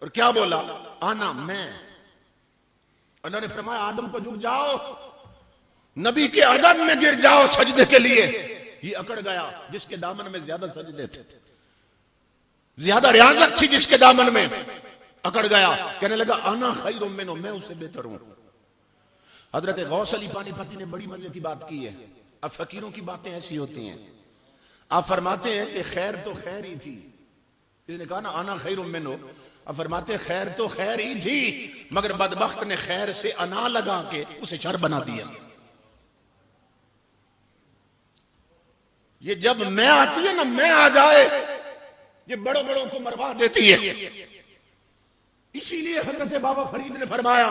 اور کیا بولا؟ آنا میں. اللہ نے فرمایا آدم کو جھک جاؤ، نبی کے ادب میں گر جاؤ سجدے کے لیے. یہ اکڑ گیا جس کے دامن میں زیادہ سجدے تھے، زیادہ ریاضت تھی جس کے دامن میں، اکڑ گیا، کہنے لگا انا خیر منہ، میں اس سے بہتر ہوں. حضرت غوث علی پانی پتی نے بڑی مزے کی بات کی ہے. اب فقیروں کی باتیں ایسی ہوتی ہیں. آپ فرماتے ہیں کہ خیر تو خیر ہی تھی، اس نے کہا نا انا خیر منہ. اب فرماتے خیر تو خیر ہی تھی مگر بدبخت نے خیر سے انا لگا کے اسے شر بنا دیا. یہ جب میں آتی ہے نا، میں آ جائے، یہ بڑوں بڑوں کو مروا دیتی ہے. اسی لیے حضرت بابا فرید نے فرمایا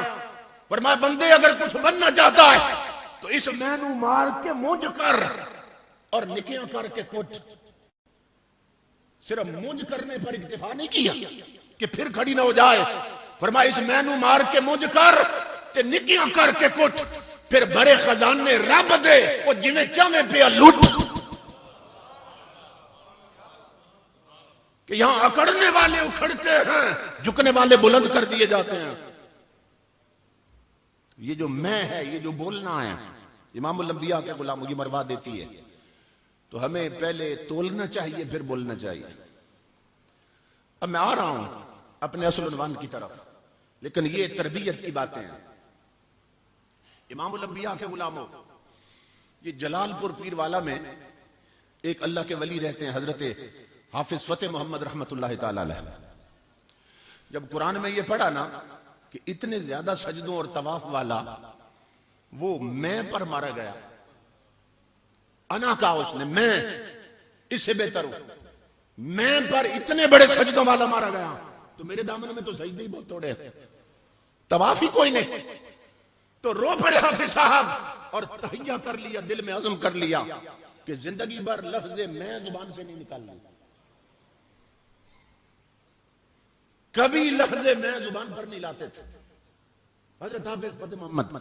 بندے اگر کچھ بننا چاہتا ہے تو اس مینو مار کے مونج کر اور نکیاں کر کے کٹ. صرف مونج کرنے پر اکتفا نہیں کیا کہ پھر کھڑی نہ ہو جائے. فرمایا اس مینو مار کے مونج کر تے نکیاں کر کے کٹ، پھر بڑے خزانے رب دے وہ جویں چاہے پیا لٹ. کہ یہاں اکڑنے والے اکھڑتے ہیں، جھکنے والے بلند کر دیے جاتے ہیں. یہ جو میں ہے، یہ جو بولنا ہے، امام الانبیاء کے غلاموں کی مروا دیتی ہے. تو ہمیں پہلے تولنا چاہیے پھر بولنا چاہیے. اب میں آ رہا ہوں اپنے اصل عنوان کی طرف، لیکن یہ تربیت کی باتیں ہیں. امام الانبیاء کے غلاموں، یہ جلال پور پیر والا میں ایک اللہ کے ولی رہتے ہیں، حضرت حافظ فتح محمد رحمت اللہ تعالی علیہ. جب قرآن میں یہ پڑھا نا کہ کہ اتنے زیادہ سجدوں اور طواف والا وہ میں پر مارا گیا. انا کہا اس نے، میں اس سے بہتر ہوں. میں پر اتنے بڑے سجدوں والا مارا گیا تو میرے دامن میں تو سجدے ہی بہت تھوڑے ہیں، طواف ہی کوئی نہیں. تو رو پڑے حافظ صاحب اور تہیہ کر لیا، دل میں عزم کر لیا کہ زندگی بھر لفظ میں زبان سے نہیں نکالنا، کبھی لفظ میں زبان پر نہیں لاتے تھے. حضرت حافظ فتح محمد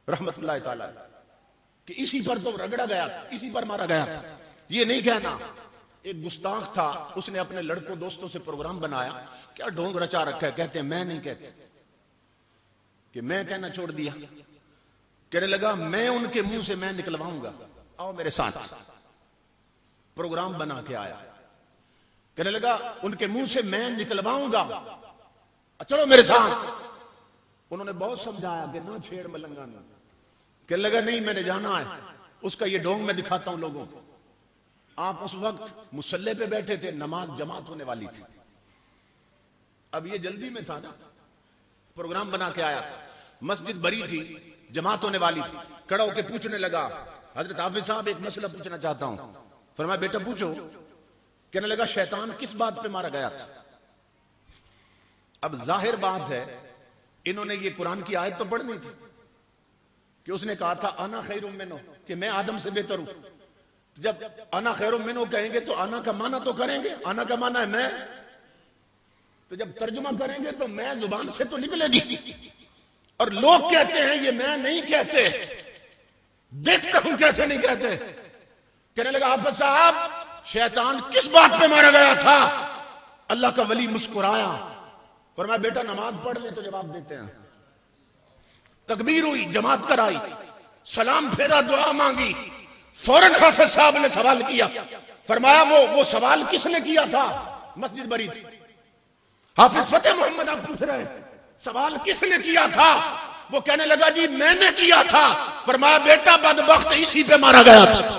رحمت اللہ تعالی کہ اسی پر تو رگڑا گیا تھا، اسی پر مارا گیا تھا. یہ نہیں کہنا. ایک گستاخ تھا، اس نے اپنے لڑکوں دوستوں سے پروگرام بنایا، کیا ڈھونگ رچا رکھا ہے، کہتے ہیں میں نہیں کہتے، کہ میں کہنا چھوڑ دیا. کہنے لگا میں ان کے منہ سے میں نکلواؤں گا، آؤ میرے ساتھ. پروگرام بنا کے آیا، کہنے لگا ان کے منہ سے میں نکلواؤں گا، چلو میرے ساتھ. انہوں نے بہت سمجھایا کہ نہ چھیڑ ملنگا نے. کہنے لگا نہیں میں نے جانا ہے، اس کا یہ ڈونگ میں دکھاتا ہوں لوگوں کو. آپ اس وقت مصلی پہ بیٹھے تھے، نماز جماعت ہونے والی تھی. اب یہ جلدی میں تھا نا، پروگرام بنا کے آیا تھا، مسجد بری تھی، جماعت ہونے والی تھی. کھڑا ہو کے پوچھنے لگا حضرت حافظ صاحب ایک مسئلہ پوچھنا چاہتا ہوں. فرمایا بیٹا پوچھو. کہنے لگا شیطان کس بات پہ مارا گیا تھا؟ اب ظاہر بات ہے انہوں نے یہ قرآن کی آیت تو پڑھنی تھی کہ اس نے کہا تھا انا خیر منہ، کہ میں آدم سے بہتر ہوں. جب انا خیر منہ کہیں گے تو انا کا معنی تو کریں گے، انا کا معنی ہے میں. تو جب ترجمہ کریں گے تو میں زبان سے تو نکلے گی، اور لوگ کہتے ہیں یہ میں نہیں کہتے، دیکھتا ہوں کیسے نہیں کہتے. کہنے لگا حافظ صاحب شیطان کس بات پہ مارا گیا تھا؟ اللہ کا ولی مسکرایا، فرمایا بیٹا نماز پڑھ لیں تو جواب دیتے ہیں. تکبیر ہوئی، جماعت کرائی، سلام پھیرا، دعا مانگی. فوراً حافظ صاحب نے سوال کیا. فرمایا وہ سوال کس نے کیا تھا؟ مسجد بری تھی. حافظ فتح محمد آپ پوچھ رہے ہیں سوال کس نے کیا تھا؟ وہ کہنے لگا جی میں نے کیا تھا. فرمایا بیٹا بدبخت اسی پہ مارا گیا تھا.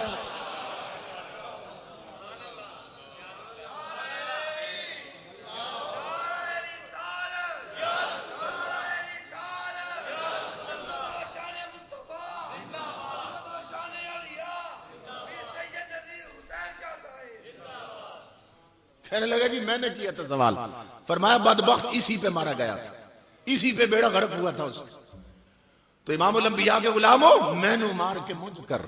کہنے لگا جی میں نے کیا تھا سوال. فرمایا بدبخت اسی پہ مارا گیا تھا، اسی پہ بیڑا غرق ہوا تھا اس کا. تو امام الانبیاء کے غلاموں میں نے مار کے مجھ کر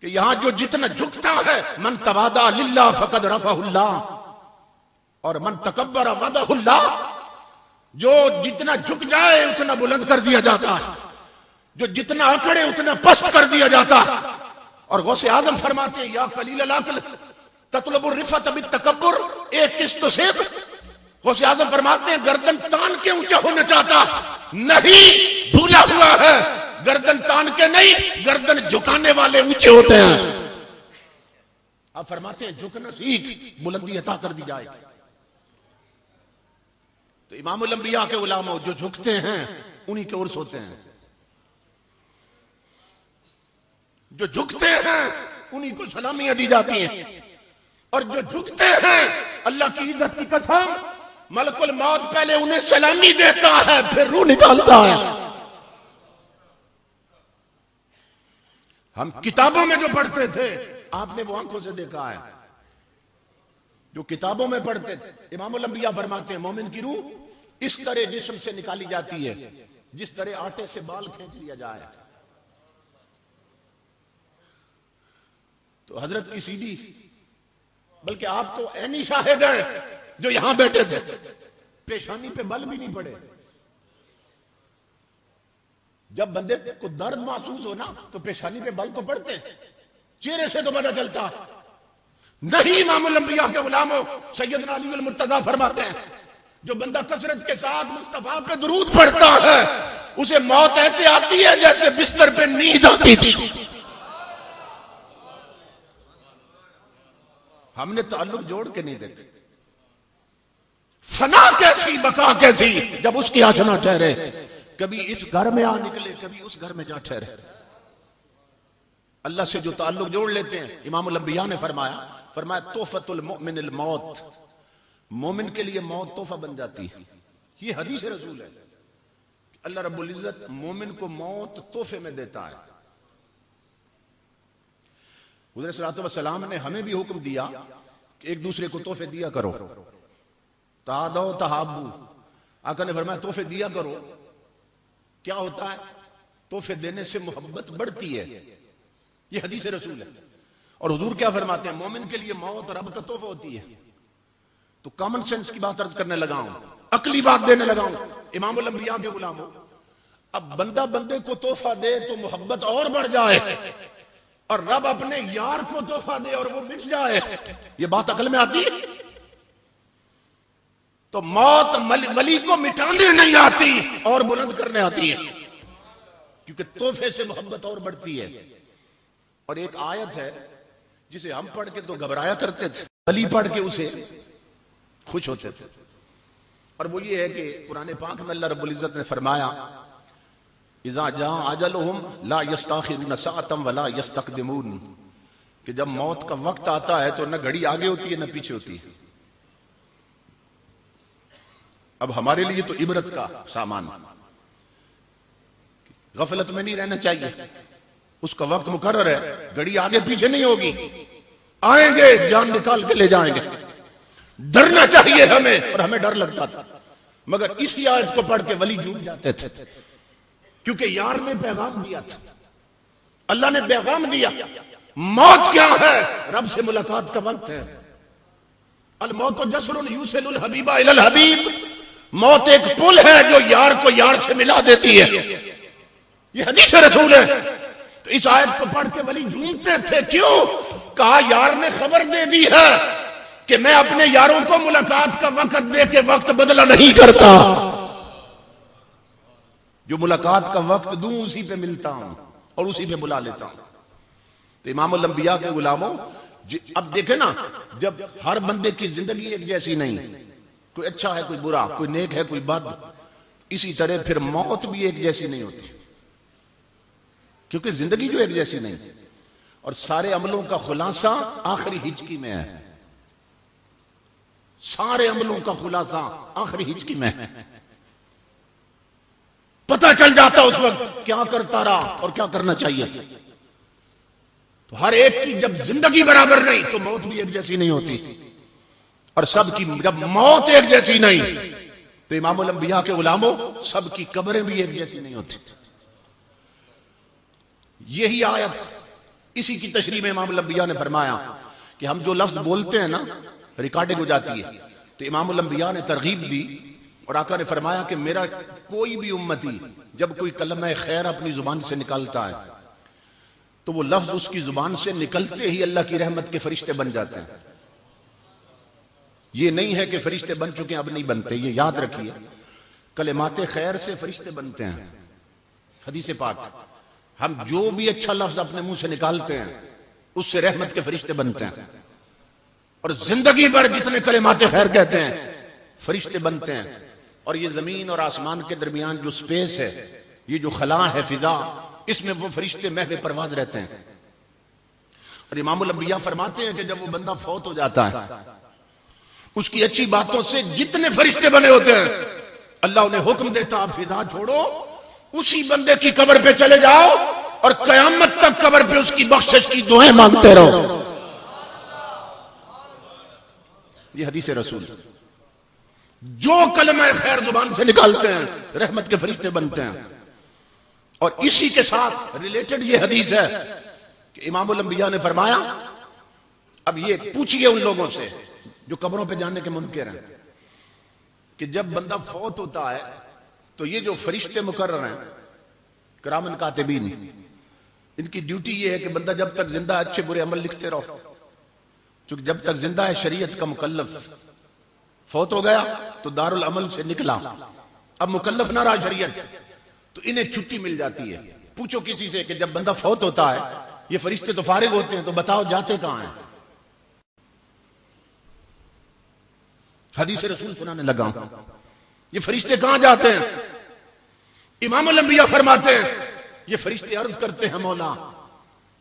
کہ یہاں جو جتنا جھکتا ہے من تواضع للہ فقد رفعہ اللہ، اور من تکبر وضعہ اللہ، جو جتنا جھک جائے اتنا بلند کر دیا جاتا ہے، جو جتنا اکڑے اتنا پست کر دیا جاتا ہے. اور غوث اعظم فرماتے ہیں یا قلیل العقل تطلب الرفعت بالتکبر، ایک قسط سے غوث اعظم فرماتے ہیں گردن تان کے اونچا ہونا چاہتا نہیں، بھولا ہوا ہے گردن تان کے نہیں، گردن جھکانے والے اونچے ہوتے ہیں. آپ فرماتے ہیں جھکنا سیکھ، بلندی عطا کر دی جائے. تو امام الانبیاء کے علماء جو جھکتے ہیں انہی کے عرس ہوتے ہیں، جو جھکتے ہیں انہی کو سلامیاں دی جاتی ہیں. اور جو جھکتے ہیں اللہ کی عزت کی قسم ملک الموت پہلے انہیں سلامی دیتا ہے پھر روح نکالتا ہے. ہم کتابوں میں جو پڑھتے تھے آپ نے وہ آنکھوں سے دیکھا ہے، جو کتابوں میں پڑھتے تھے. امام الانبیاء فرماتے ہیں مومن کی روح اس طرح جسم سے نکالی جاتی ہے جس طرح آٹے سے بال کھینچ لیا جائے. تو حضرت کی سیدھی، بلکہ آپ تو عینی شاہد ہیں جو یہاں بیٹھے تھے، پیشانی پہ بل بھی نہیں پڑے. جب بندے کو درد محسوس ہو نا تو پیشانی پہ بل تو پڑتے ہیں، چہرے سے تو پتہ چلتا نہیں. امام الانبیاء کے غلاموں سیدنا علی المرتضیٰ فرماتے ہیں جو بندہ کثرت کے ساتھ مصطفیٰ پہ درود پڑھتا ہے اسے موت ایسے آتی ہے جیسے بستر پہ نیند آتی تھی. ہم نے تعلق جوڑ کے نہیں دیکھا. فنا کیسی بقا کیسی جب اس کی آنچنا ٹھہرے، کبھی اس گھر میں آ نکلے کبھی اس گھر میں جا ٹھہرے. اللہ سے جو تعلق جوڑ لیتے ہیں، امام الانبیاء نے فرمایا تحفۃ المؤمن الموت، مومن کے لیے موت تحفہ بن جاتی ہے. یہ حدیث رسول ہے. اللہ رب العزت مومن کو موت تحفے میں دیتا ہے. حضور صلی اللہ علیہ وسلم نے ہمیں بھی حکم دیا کہ ایک دوسرے کو تحفے دیا کرو. تہادو تہابو، آقا نے فرمایا تحفے دیا کرو. کیا ہوتا ہے؟ تحفے دینے سے محبت بڑھتی ہے. یہ حدیث رسول ہے. اور حضور کیا فرماتے ہیں؟ مومن کے لیے موت رب کا تحفہ ہوتی ہے. تو کامن سینس کی بات عرض کرنے لگا ہوں، عقلی بات دینے لگا ہوں. امام الانبیاء کے غلام ہو، اب بندہ بندے کو تحفہ دے تو محبت اور بڑھ جائے، اور رب اپنے یار کو تحفہ دے اور وہ مٹ جائے. یہ بات عقل میں آتی ہے؟ تو موت ولی کو مٹانے نہیں آتی اور بلند کرنے آتی ہے، کیونکہ تحفے سے محبت اور بڑھتی ہے. اور ایک آیت ہے جسے ہم پڑھ کے تو گھبرایا کرتے تھے، ولی پڑھ کے اسے خوش ہوتے تھے. اور وہ یہ ہے کہ قرآن پاک میں اللہ رب العزت نے فرمایا اذا جاء اجلهم لا يستاخرون ساعة ولا يستقدمون، کہ جب موت کا وقت آتا ہے تو نہ گھڑی آگے ہوتی ہے نہ پیچھے ہوتی ہے. اب ہمارے لیے تو عبرت کا سامان، غفلت میں نہیں رہنا چاہیے. اس کا وقت مقرر ہے، گھڑی آگے پیچھے نہیں ہوگی. آئیں گے جان نکال کے لے جائیں گے. ڈرنا چاہیے ہمیں، اور ہمیں ڈر لگتا تھا، مگر اسی آیت کو پڑھ کے ولی جھوم جاتے تھے، کیونکہ یار نے پیغام دیا تھا. اللہ نے پیغام دیا موت کیا ہے؟ رب سے ملاقات کا وقت ہے. الموت جسر یوصل الحبیب الی الحبیب، موت ایک پل ہے جو یار کو یار سے ملا دیتی ہے. یہ حدیث رسول ہے. تو اس آیت کو پڑھ کے ولی جھومتے تھے. کیوں؟ کہا یار نے خبر دے دی ہے کہ میں اپنے یاروں کو ملاقات کا وقت دے کے وقت بدلہ نہیں کرتا. جو ملاقات کا وقت دوں اسی پہ ملتا ہوں اور اسی پہ بلا لیتا ہوں. تو امام الانبیاء کے غلاموں، اب دیکھیں نا، جب ہر بندے کی زندگی ایک جیسی نہیں، کوئی اچھا ہے کوئی برا، کوئی نیک ہے کوئی بد، اسی طرح پھر موت بھی ایک جیسی نہیں ہوتی، کیونکہ زندگی جو ایک جیسی نہیں. اور سارے عملوں کا خلاصہ آخری ہجکی میں ہے. سارے عملوں کا خلاصہ آخری ہجکی میں ہے. پتہ چل جاتا اس وقت کیا کرتا رہا اور کیا کرنا چاہیے. تو ہر ایک کی جب زندگی برابر نہیں تو موت بھی ایک جیسی نہیں ہوتی. اور سب کی جب موت ایک جیسی نہیں تو امام الانبیاء کے غلاموں سب کی قبریں بھی ایک جیسی نہیں ہوتی. یہی آیت، اسی کی تشریح میں امام الانبیاء نے فرمایا کہ ہم جو لفظ بولتے ہیں نا ریکارڈنگ ہو جاتی ہے. تو امام الانبیاء نے ترغیب دی اور آقا نے فرمایا کہ میرا کوئی بھی امتی جب کوئی کلمہ خیر اپنی زبان سے نکالتا ہے تو وہ لفظ اس کی زبان سے نکلتے ہی اللہ کی رحمت کے فرشتے بن جاتے ہیں. یہ نہیں ہے کہ فرشتے بن چکے اب نہیں بنتے، یہ یاد رکھیے. کلمات خیر سے فرشتے بنتے ہیں. حدیث پاک، ہم جو بھی اچھا لفظ اپنے منہ سے نکالتے ہیں اس سے رحمت کے فرشتے بنتے ہیں. اور زندگی بھر جتنے کلمات خیر کہتے ہیں فرشتے بنتے ہیں. اور یہ زمین اور آسمان کے درمیان جو سپیس ہے، یہ جو خلا ہے، فضا، اس میں وہ فرشتے محو پرواز رہتے ہیں. اور امام الانبیاء فرماتے ہیں کہ جب وہ بندہ فوت ہو جاتا ہے اس کی اچھی باتوں سے جتنے فرشتے بنے ہوتے ہیں اللہ انہیں حکم دیتا آپ فضا چھوڑو، اسی بندے کی قبر پہ چلے جاؤ اور قیامت تک قبر پہ اس کی بخشش کی دعائیں مانگتے رہو. یہ حدیث رسول. جو کلمہ خیر زبان سے نکالتے ہیں رحمت کے فرشتے بنتے ہیں. اور اسی کے ساتھ ریلیٹڈ یہ حدیث ہے کہ امام الانبیاء نے فرمایا، اب یہ پوچھئے ان لوگوں سے جو قبروں پہ جانے کے منکر ہیں، کہ جب بندہ فوت ہوتا ہے تو یہ جو فرشتے مقرر ہیں کرامن کاتبین، ان کی ڈیوٹی یہ ہے کہ بندہ جب تک زندہ ہے اچھے برے عمل لکھتے رہو، کیونکہ جب تک زندہ ہے شریعت کا مکلف. فوت ہو گیا تو دار العمل سے نکلا، اب مکلف نہ رہا شریعت، تو انہیں چھٹی مل جاتی ہے. پوچھو کسی سے کہ جب بندہ فوت ہوتا ہے یہ فرشتے تو فارغ ہوتے ہیں تو بتاؤ جاتے کہاں ہیں؟ حدیث رسول سنانے لگا. یہ فرشتے کہاں جاتے ہیں؟ امام الانبیاء فرماتے ہیں یہ فرشتے عرض کرتے ہیں مولا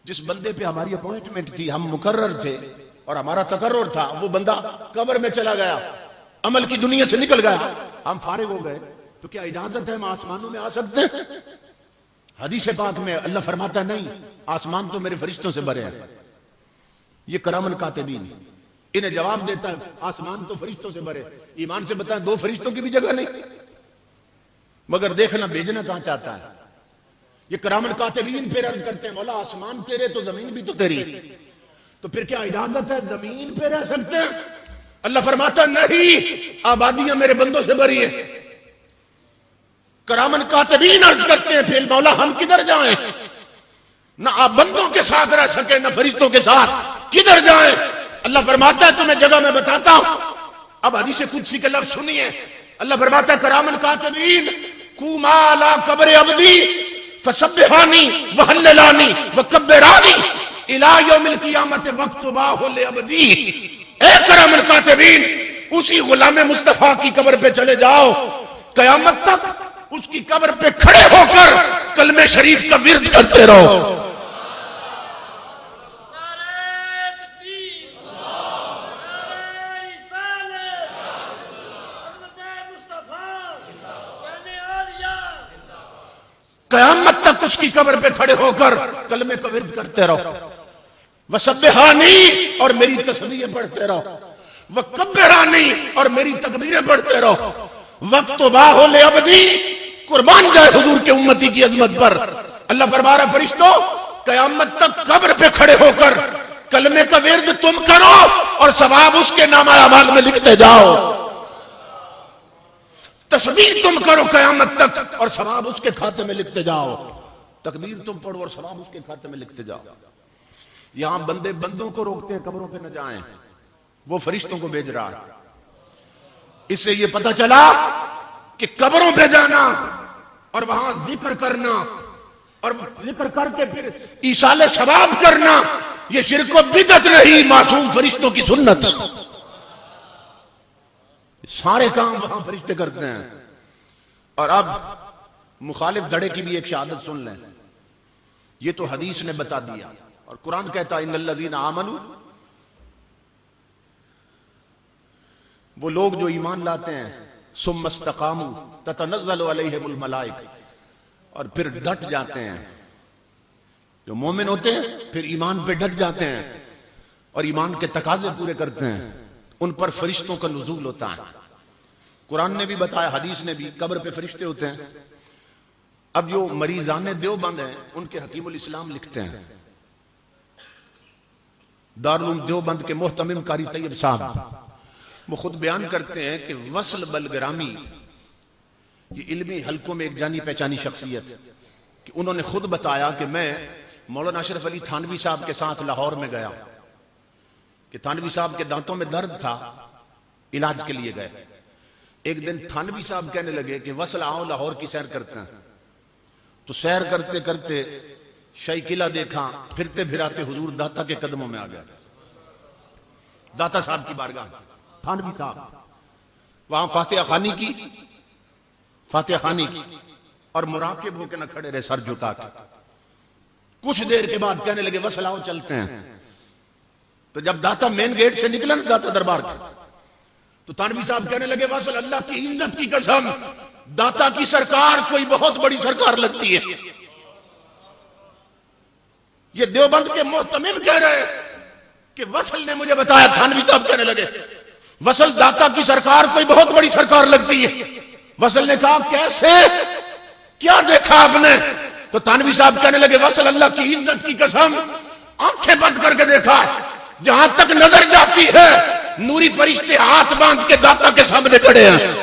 جس بندے پہ ہماری اپوائنٹمنٹ تھی، ہم مقرر تھے اور ہمارا تقرر تھا، وہ بندہ قبر میں چلا گیا، عمل کی دنیا سے نکل گیا، ہم فارغ ہو گئے تو کیا اجازت ہے ہم آسمانوں میں آ سکتے ہیں؟ حدیث پاک میں اللہ فرماتا ہے نہیں، آسمان تو میرے فرشتوں سے بھرے ہیں. یہ کرامن کاتبین انہیں جواب دیتا ہے آسمان تو فرشتوں سے بھرے. ایمان سے بتائیں 2 فرشتوں کی بھی جگہ نہیں، مگر دیکھنا بھیجنا کہاں چاہتا ہے. یہ کرامن کاتبین پہ عرض کرتے ہیں مولا آسمان تیرے تو زمین بھی تو تیری، تو پھر کیا اجازت ہے زمین پہ رہ سکتے ہیں؟ اللہ فرماتا نہیں، آبادیاں میرے بندوں سے بھری ہیں. کرامن کاتبین عرض کرتے ہیں پھر مولا ہم کدھر جائیں؟ نہ آپ بندوں کے ساتھ رہ سکے نہ فرشتوں کے ساتھ، کدھر جائیں؟ اللہ فرماتا ہے تمہیں جگہ میں بتاتا ہوں. اب حدیث قدسی کے لفظ سنیے. اللہ فرماتا ہے کرامن کاتبین قوما علی قبر عبدی فسبحانی وحللانی وکبرانی الی یوم القیامت واکتباہ لعبدی. اے کرامن کاتبین اسی غلام مصطفیٰ کی قبر پہ چلے جاؤ، قیامت تک اس کی قبر پہ کھڑے ہو کر کلمہ شریف کا ورد کرتے رہو. قیامت تک اس کی قبر پہ کھڑے ہو کر کلمے کا ورد کرتے رہو. وسبحانی اور میری تسبیحیں پڑھتے رہو، وکبرانی اور میری تکبیریں پڑھتے رہو. وقتباہ لعبدی قربان جائے حضور کے امتی کی عظمت پر. اللہ فرما رہا فرشتوں قیامت تک قبر پہ کھڑے ہو کر کلمے کا ورد تم کرو اور ثواب اس کے نامہ اعمال میں لکھتے جاؤ. تسبیح تم کرو قیامت تک اور ثواب اس کے کھاتے میں لکھتے جاؤ. تکبیر تم پڑھو اور ثواب اس کے کھاتے میں لکھتے جاؤ. یہاں بندے بندوں کو روکتے ہیں قبروں پہ نہ جائیں، وہ فرشتوں کو بھیج رہا ہے. اس سے یہ پتہ چلا کہ قبروں پہ جانا اور وہاں ذکر کرنا اور ذکر کر کے پھر ایصال ثواب کرنا یہ شرک و بدعت نہیں، معصوم فرشتوں کی سنت. سارے کام وہاں فرشتے کرتے ہیں. اور اب مخالف دھڑے کی بھی ایک شہادت سن لیں. یہ تو حدیث نے بتا دیا اور قرآن کہتا ہے ان الذین آمنوا، وہ لوگ جو ایمان لاتے ہیں ثم استقاموا تتنزل علیہم الملائکہ، اور پھر ڈٹ جاتے ہیں. جو مومن ہوتے ہیں پھر ایمان پہ ڈٹ جاتے ہیں اور ایمان کے تقاضے پورے کرتے ہیں، ان پر فرشتوں کا نزول ہوتا ہے. قرآن نے بھی بتایا، حدیث نے بھی، قبر پہ فرشتے ہوتے ہیں. اب جو مریضان دیوبند ہیں ان کے حکیم الاسلام لکھتے ہیں، دارالعلوم دیوبند کے محتمم قاری طیب صاحب، وہ خود بیان کرتے ہیں کہ وصل بلگرامی یہ علمی حلقوں میں ایک جانی پہچانی شخصیت، کہ انہوں نے خود بتایا کہ میں مولانا اشرف علی تھانوی صاحب کے ساتھ لاہور میں گیا کہ تھانوی صاحب کے دانتوں میں درد تھا، علاج کے لیے گئے. ایک دن تھانوی صاحب کہنے لگے کہ وصل آؤ لاہور کی سیر کرتے ہیں. تو سیر کرتے کرتے شاہی قلعہ دیکھا، پھرتے پھراتے حضور داتا کے قدموں میں آ گیا. داتا صاحب کی بارگاہ تھانوی صاحب، وہاں فاتحہ خانی کی اور مراقب ہو کے نہ کھڑے رہے سر جھکا کے. کچھ دیر کے بعد کہنے لگے وصل آؤ چلتے ہیں. تو جب داتا مین گیٹ سے نکلا نا داتا دربار کے، تو تھانوی صاحب کہنے لگے وصل اللہ کی عزت کی قسم داتا کی سرکار کوئی بہت بڑی سرکار لگتی ہے. یہ دیوبند کے محتمم کہہ رہے کہ وصل نے مجھے بتایا. تھانوی صاحب کہنے لگے وصل داتا کی سرکار کوئی بہت بڑی سرکار لگتی ہے. وصل نے کہا کیسے، کیا دیکھا آپ نے؟ تو تھانوی صاحب کہنے لگے وصل اللہ کی عزت کی قسم آنکھیں بند کر کے دیکھا، جہاں تک نظر جاتی ہے نوری فرشتے ہاتھ باندھ کے داتا کے سامنے کھڑے ہیں.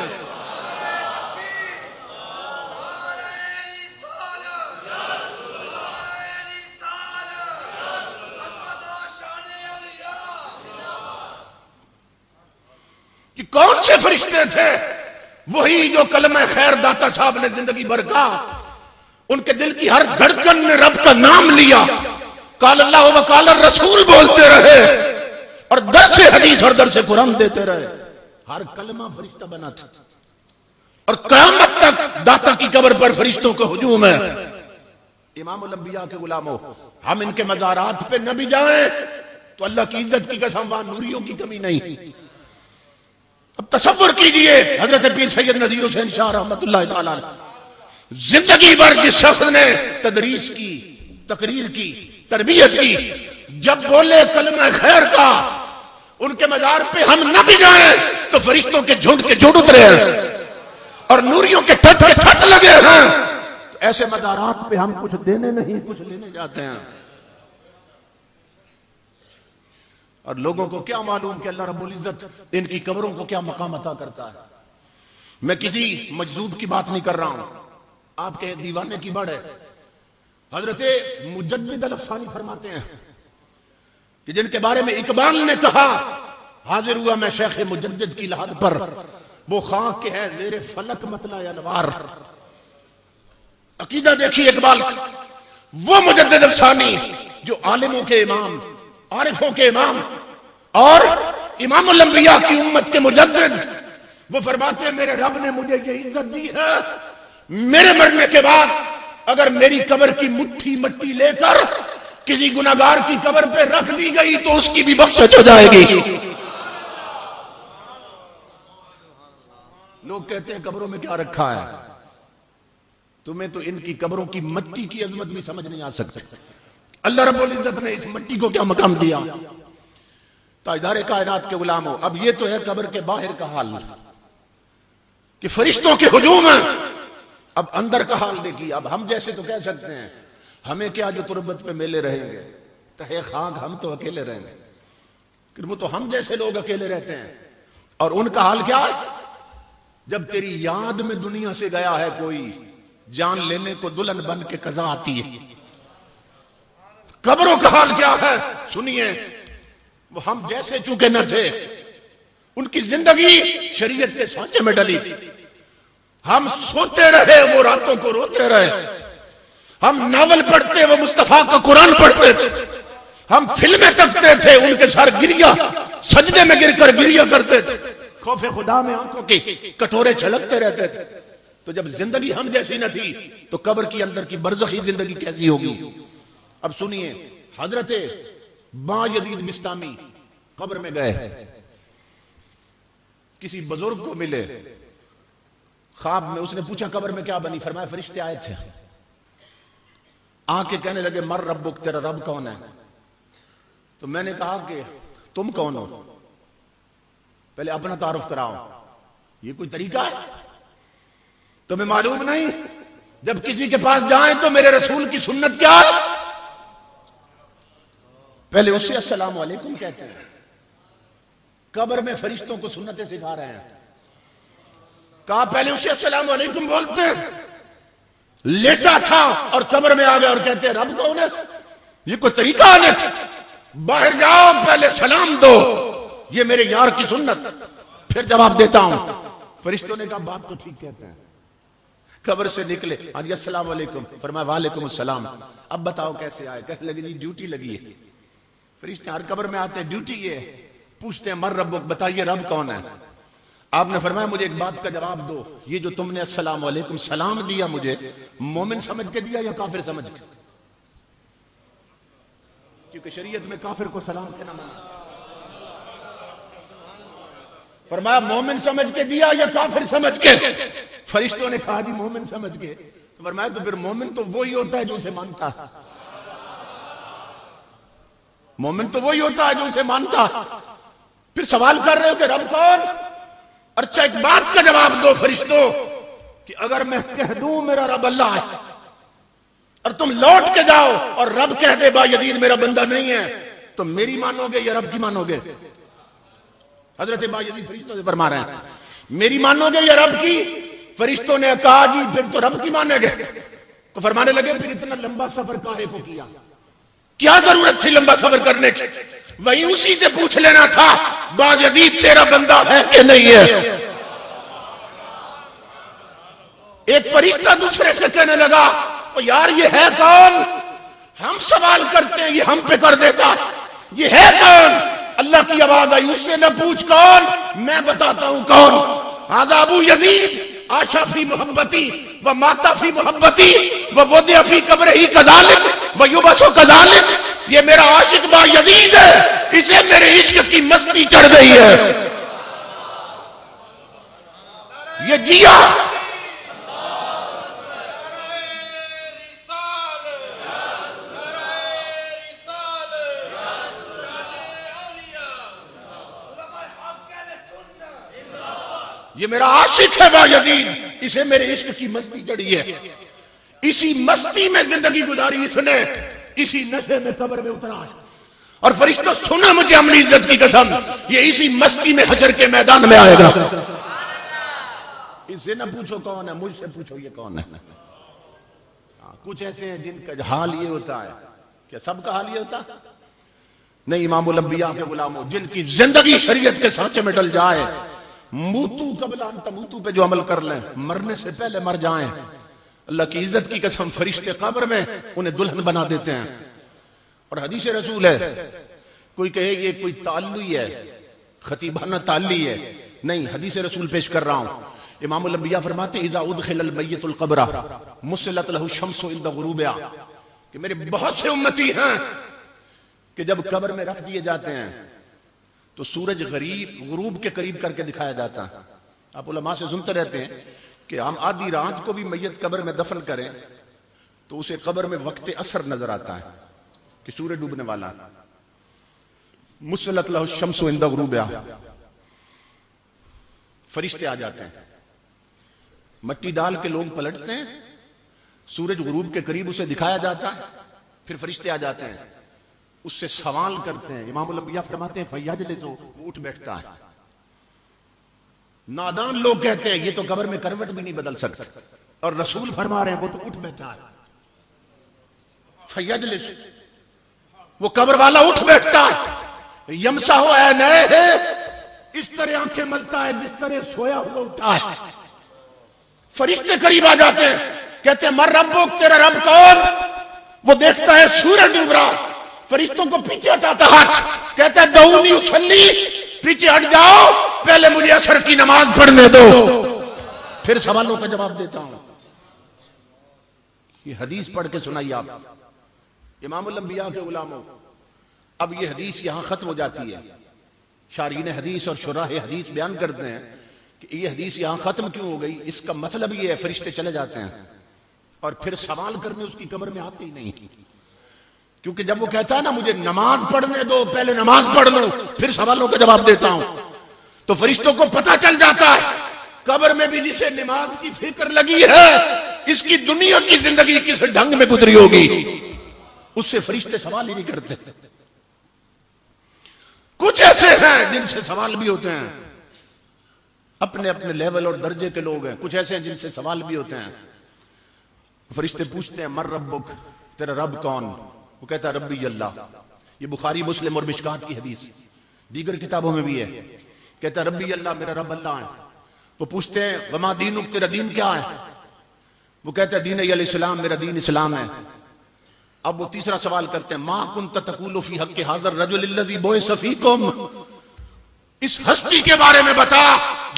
کہ کون سے فرشتے تھے؟ وہی جو کلمہ خیر داتا صاحب نے زندگی بھر کہا. ان کے دل کی ہر دھڑکن نے رب کا نام لیا، قال اللہ و قال الرسول بولتے رہے اور درس حدیث اور درس قرآن دیتے رہے. ہر کلمہ فرشتہ بنا تھا اور قیامت تک داتا کی قبر پر فرشتوں کا ہجوم ہے. امام الانبیاء کے غلاموں، ہم ان کے مزارات پہ نہ بھی جائیں تو اللہ کی عزت کی قسم وہاں نوریوں کی کمی نہیں. اب تصور کیجئے حضرت پیر سید نذیر حسین شاہ رحمۃ اللہ تعالی علیہ زندگی بھر جس شخص نے تدریس کی، تقریر کی، تربیت کی، جب بولے کلمہ خیر کا ان کے مزار پہ ہم نہ بھی جائیں تو فرشتوں کے جھنڈ اترے ہیں اور نوریوں کے ٹھٹ کے ٹھٹ لگے ہیں. ایسے مزارات پہ ہم کچھ دینے نہیں کچھ لینے جاتے ہیں. اور لوگوں کو کیا معلوم کہ اللہ رب العزت ان کی قبروں کو کیا مقام عطا کرتا ہے. میں کسی مجذوب کی بات نہیں کر رہا ہوں، آپ کے دیوانے کی بڑھ ہے. حضرت مجدد الافسانی فرماتے ہیں کہ جن کے بارے میں اقبال نے کہا حاضر ہوا میں شیخ مجدد کی لحد پر، وہ خاک کے ہے زیر فلک مطلع انوار. عقیدہ دیکھیے اقبال کا، وہ مجدد افسانی جو عالموں کے امام، عارفوں کے امام اور امام الانبیاء کی امت کے مجدد، وہ فرماتے ہیں میرے رب نے مجھے یہ عزت دی ہے، میرے مرنے کے بعد اگر میری قبر کی مٹھی مٹی لے کر کسی گناہگار کی قبر پہ رکھ دی گئی تو اس کی بھی بخشش ہو جائے گی. لوگ کہتے ہیں قبروں میں کیا رکھا ہے، تمہیں تو ان کی قبروں کی مٹی کی عظمت بھی سمجھ نہیں آ سکتی. اللہ رب العزت نے اس مٹی کو کیا مقام دیا. تاجدار کائنات کے غلاموں، اب یہ تو ہے قبر کے باہر کا حال کہ فرشتوں کے ہجوم ہیں. اب اندر کا حال دیکھیے. اب ہم جیسے تو کہہ سکتے ہیں ہمیں کیا جو تربت پہ میلے رہیں گے، تہے خاک ہم تو اکیلے رہیں گے، کہ وہ تو ہم جیسے لوگ اکیلے رہتے ہیں. اور ان کا حال کیا ہے؟ جب تیری یاد میں دنیا سے گیا ہے کوئی، جان لینے کو دلہن بن کے قضا آتی ہے. قبروں کا حال کیا ہے سنیے. وہ ہم جیسے چونکہ نہ تھے، ان کی زندگی شریعت کے سانچے میں ڈلی تھی. ہم سوتے رہے وہ راتوں کو روتے رہے، ہم ناول پڑھتے وہ مصطفیٰ کا قرآن پڑھتے تھے، ہم فلمیں تکتے تھے ان کے سر گریا سجدے میں گر کر گریا کرتے تھے، خوف خدا میں آنکھوں کے کٹورے چھلکتے رہتے تھے. تو جب زندگی ہم جیسی نہ تھی تو قبر کی اندر کی برزخی زندگی کیسی ہوگی. اب سنیے، حضرت با یزید بستامی قبر میں گئے، کسی بزرگ کو ملے خواب میں. اس نے پوچھا قبر میں کیا بنی؟ فرمایا فرشتے آئے تھے، آ کے کہنے لگے مر ربک، تیرا رب کون ہے؟ تو میں نے کہا کہ تم کون ہو، پہلے اپنا تعارف کراؤ. یہ کوئی طریقہ ہے؟ تمہیں معلوم نہیں جب کسی کے پاس جائیں تو میرے رسول کی سنت کیا ہے؟ پہلے اس سے السلام علیکم کہتے ہیں. قبر میں فرشتوں کو سنتیں سکھا رہے ہیں. کہا پہلے اسے السلام علیکم بولتے ہیں. لیٹا تھا اور قبر میں آ گیا اور کہتے ہیں رب کون ہے؟ یہ کوئی طریقہ ہے؟ باہر جاؤ پہلے سلام دو، یہ میرے یار کی سنت، پھر جواب دیتا ہوں. فرشتوں نے کہا بات تو ٹھیک کہتے ہیں. قبر سے نکلے، ہاں جی السلام علیکم. فرمایا وعلیکم السلام. اب بتاؤ کیسے آئے؟ کہنے لگے جی ڈیوٹی لگی ہے. فرشتے ہر قبر میں آتے ہیں، ڈیوٹی یہ ہے، پوچھتے ہیں مر ربک، بتائیے رب کون ہے؟ آپ نے فرمایا مجھے ایک بات کا جواب دو، یہ جو تم نے السلام علیکم سلام دیا مجھے مومن سمجھ کے دیا یا کافر سمجھ کے؟ کیونکہ شریعت میں کافر کو سلام کہنا منع. فرمایا مومن سمجھ کے دیا یا کافر سمجھ کے؟ فرشتوں نے کہا جی مومن سمجھ کے. فرمایا تو پھر مومن تو وہی ہوتا ہے جو اسے مانتا ہے. مومن تو وہی ہوتا ہے جو اسے مانتا. پھر سوال کر رہے ہو کہ رب کون؟ اچھا ایک بات کا جواب دو فرشتوں کہ اگر میں کہہ دوں میرا رب اللہ ہے اور تم لوٹ کے جاؤ اور رب کہہ دے با یزید میرا بندہ نہیں ہے، تو میری مانو گے یا رب کی مانو گے؟ حضرت با یزید فرشتوں سے فرما رہے ہیں میری مانو گے یا رب کی؟ فرشتوں نے کہا جی پھر تو رب کی مانیں گے. تو فرمانے لگے پھر اتنا لمبا سفر کاہے کو کیا؟ کیا ضرورت تھی لمبا سفر کرنے کی؟ وہی اسی سے پوچھ لینا تھا با یزید تیرا بندہ ہے کہ نہیں ہے. ایک فرشتہ دوسرے سے کہنے لگا یار یہ ہے کون؟ ہم سوال کرتے ہیں یہ ہم پہ کر دیتا، یہ ہے کون؟ اللہ کی آواز آئی اس سے نہ پوچھ کون، میں بتاتا ہوں کون. ھذا ابو یزید عاشا فی محبتی و ماتا فی محبتی و وضع فی قبرہ کذالک و یبعث کذالک. یہ میرا عاشق با یزید ہے، اسے میرے عشق کی مستی چڑھ گئی ہے. یہ جیا. یہ میرا عاشق ہے با یزید, اسے میرے عشق کی مستی چڑھی ہے, اسی مستی میں زندگی گزاری اس نے, اسی نشے میں قبر میں اترا ہے. اور فرشتوں سنا مجھے اپنی عزت کی قسم, یہ اسی مستی میں حشر کے میدان میں آئے گا. اس سے نہ پوچھو کون ہے, مجھ سے پوچھو یہ کون ہے. کچھ ایسے ہیں جن کا حال یہ ہوتا ہے, کیا سب کا حال یہ ہوتا ہے؟ نہیں, امام الانبیاء کے غلاموں جن کی زندگی شریعت کے سانچے میں ڈل جائے, موتو قبل ان تموتو پہ جو عمل کر لیں, مرنے سے پہلے مر جائیں, اللہ کی عزت کی قسم فرشتے قبر میں انہیں دلہن بنا دیتے ہیں. اور حدیث رسول ہے, کوئی کہے یہ کوئی تعلی ہے, خطیبانہ تعلی ہے, نہیں, حدیث رسول پیش کر رہا ہوں. امام الانبیاء فرماتے ہیں اذا ادخل المیت القبر مسلت له الشمس عند غروبها, کہ میرے بہت سے امتی ہیں کہ جب قبر میں رکھ دیے جاتے ہیں تو سورج غروب کے قریب کر کے دکھایا جاتا ہے. آپ علماء سے سنتے رہتے ہیں کہ ہم آدھی رات کو بھی میت قبر میں دفن کریں تو اسے قبر میں وقت عصر نظر آتا ہے کہ سورج ڈوبنے والا. مسلط لہ الشمس عند غروبها, فرشتے آ جاتے ہیں, مٹی ڈال کے لوگ پلٹتے ہیں, سورج غروب کے قریب اسے دکھایا جاتا ہے, پھر فرشتے آ جاتے ہیں, اس سے سوال کرتے ہیں. امام الانبیاء فرماتے ہیں فیجلسو, وہ اٹھ بیٹھتا ہے. نادان لوگ کہتے ہیں یہ تو قبر میں کروٹ بھی نہیں بدل سکتا, اور رسول فرما رہے ہیں وہ تو اٹھ بیٹھا ہے. فیجلسو, وہ قبر والا اٹھ بیٹھتا ہے. یمسح عینیہ, اس طرح آنکھیں ملتا ہے جس طرح سویا ہوا اٹھا ہے. فرشتے قریب آ جاتے ہیں, کہتے ہیں مر ربک, تیرا رب کون؟ وہ دیکھتا ہے سورج ڈوب رہا, فرشتوں کو پیچھے ہٹاتا ہاتھ, کہتا ہے دعونی اصلی, پیچھے ہٹ جاؤ, پہلے مجھے عصر کی نماز پڑھنے دو, پھر سوالوں کا جواب دیتا ہوں. یہ حدیث پڑھ کے سنائیے آپ امام الانبیاء کے غلاموں. اب یہ حدیث یہاں ختم ہو جاتی ہے. شارحین حدیث اور شراح حدیث بیان کرتے ہیں کہ یہ حدیث یہاں ختم کیوں ہو گئی. اس کا مطلب یہ ہے فرشتے چلے جاتے ہیں اور پھر سوال کرنے اس کی قبر میں آتے ہی نہیں, کیونکہ جب وہ کہتا ہے نا مجھے نماز پڑھنے دو, پہلے نماز پڑھ لو پھر سوالوں کا جواب دیتا ہوں, تو فرشتوں کو پتہ چل جاتا ہے قبر میں بھی جسے نماز کی فکر لگی ہے, اس کی دنیا کی زندگی کس ڈھنگ میں گزری ہوگی, اس سے فرشتے سوال ہی نہیں کرتے. کچھ ایسے ہیں جن سے سوال بھی ہوتے ہیں, اپنے اپنے لیول اور درجے کے لوگ ہیں. کچھ ایسے ہیں جن سے سوال بھی ہوتے ہیں. فرشتے پوچھتے ہیں مر ربک, تیرا رب کون؟ وہ کہتا ہے ربی اللہ. یہ بخاری مسلم اور مشکات کی حدیث, دیگر کتابوں میں بھی ہے. کہتا ہے ربی اللہ, میرا رب اللہ ہے. وہ پوچھتے ہیں وما دینک, تیرا دین کیا ہے؟ وہ کہتا ہے دین الاسلام, میرا دین اسلام ہے. اب وہ تیسرا سوال کرتے ہیں ما کنت تقول فی حق ھذا الرجل الذی بعث فیکم, اس ہستی کے بارے میں بتا,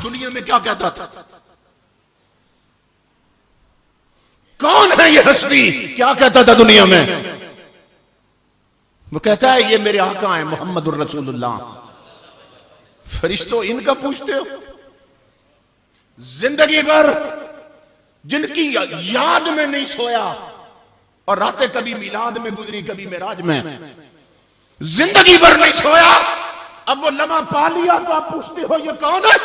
دنیا میں کیا کہتا تھا؟ کون ہے یہ ہستی, کیا کہتا تھا دنیا میں؟ وہ کہتا ہے یہ میرے آقا ہیں محمد الرسول اللہ. فرشتوں ان کا پوچھتے ہو؟ زندگی بھر جن کی یاد میں نہیں سویا, اور راتیں کبھی میلاد میں گزری کبھی معراج میں, زندگی بھر نہیں سویا, اب وہ لمحہ پا لیا تو آپ پوچھتے ہو یہ کون ہے؟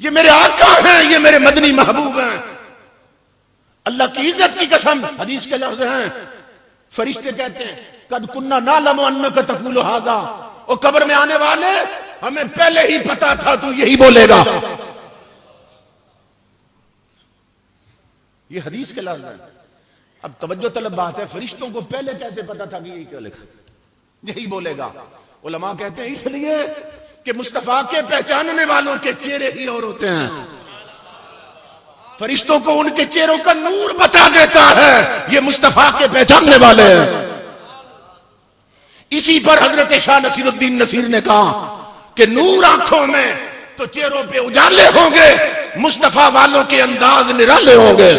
یہ میرے آقا ہیں, یہ میرے مدنی محبوب ہیں. اللہ کی عزت کی قسم, حدیث کے لفظ ہیں, فرشتے کہتے ہیں قد کننا نعلم انک تقول ھذا, اور قبر میں آنے والے ہمیں پہلے ہی پتا تھا تو یہی بولے گا. یہ حدیث کے لفظ ہیں. اب توجہ طلب بات ہے, فرشتوں کو پہلے کیسے پتا تھا کہ یہی کیا لکھا, یہی بولے گا؟ علماء کہتے ہیں اس لیے کہ مصطفیٰ کے پہچاننے والوں کے چہرے ہی اور ہوتے ہیں. فرشتوں کو ان کے چہروں کا نور بتا دیتا ہے, یہ مصطفیٰ کے پہچاننے والے ہیں. اسی پر حضرت شاہ نصیر الدین نصیر نے کہا کہ نور آنکھوں میں تو چہروں پہ اجالے ہوں گے, مصطفیٰ والوں کے انداز نرالے ہوں گے.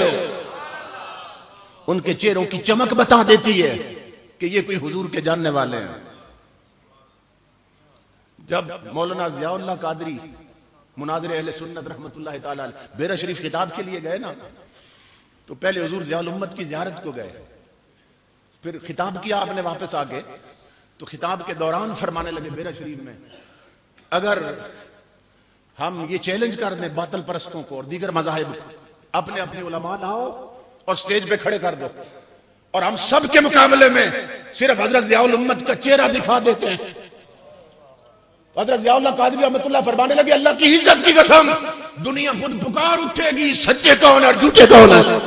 ان کے چہروں کی چمک بتا دیتی ہے کہ یہ کوئی حضور کے جاننے والے ہیں. جب مولانا ضیاء اللہ قادری مناظر اہل سنت رحمت اللہ تعالی علیہ بیرہ شریف خطاب کے لیے گئے نا، تو پہلے حضور ضیاء الامت کی زیارت کو گئے، پھر خطاب کیا آپ نے واپس آگے، تو خطاب کے دوران فرمانے لگے بیرہ شریف میں، اگر ہم یہ چیلنج کر دیں باطل پرستوں کو اور دیگر مذاہب کو، اپنے اپنے علماء لاؤ اور سٹیج پہ کھڑے کر دو، اور ہم سب کے مقابلے میں صرف حضرت ضیاء الامت کا چہرہ دکھا دیتے ہیں۔ حضرت ضیاء اللہ قادری رحمۃ اللہ فرمانے لگے اللہ کی عزت کی قسم، دنیا خود پکار اٹھے گی سچے کون اور جھوٹے کون ہیں۔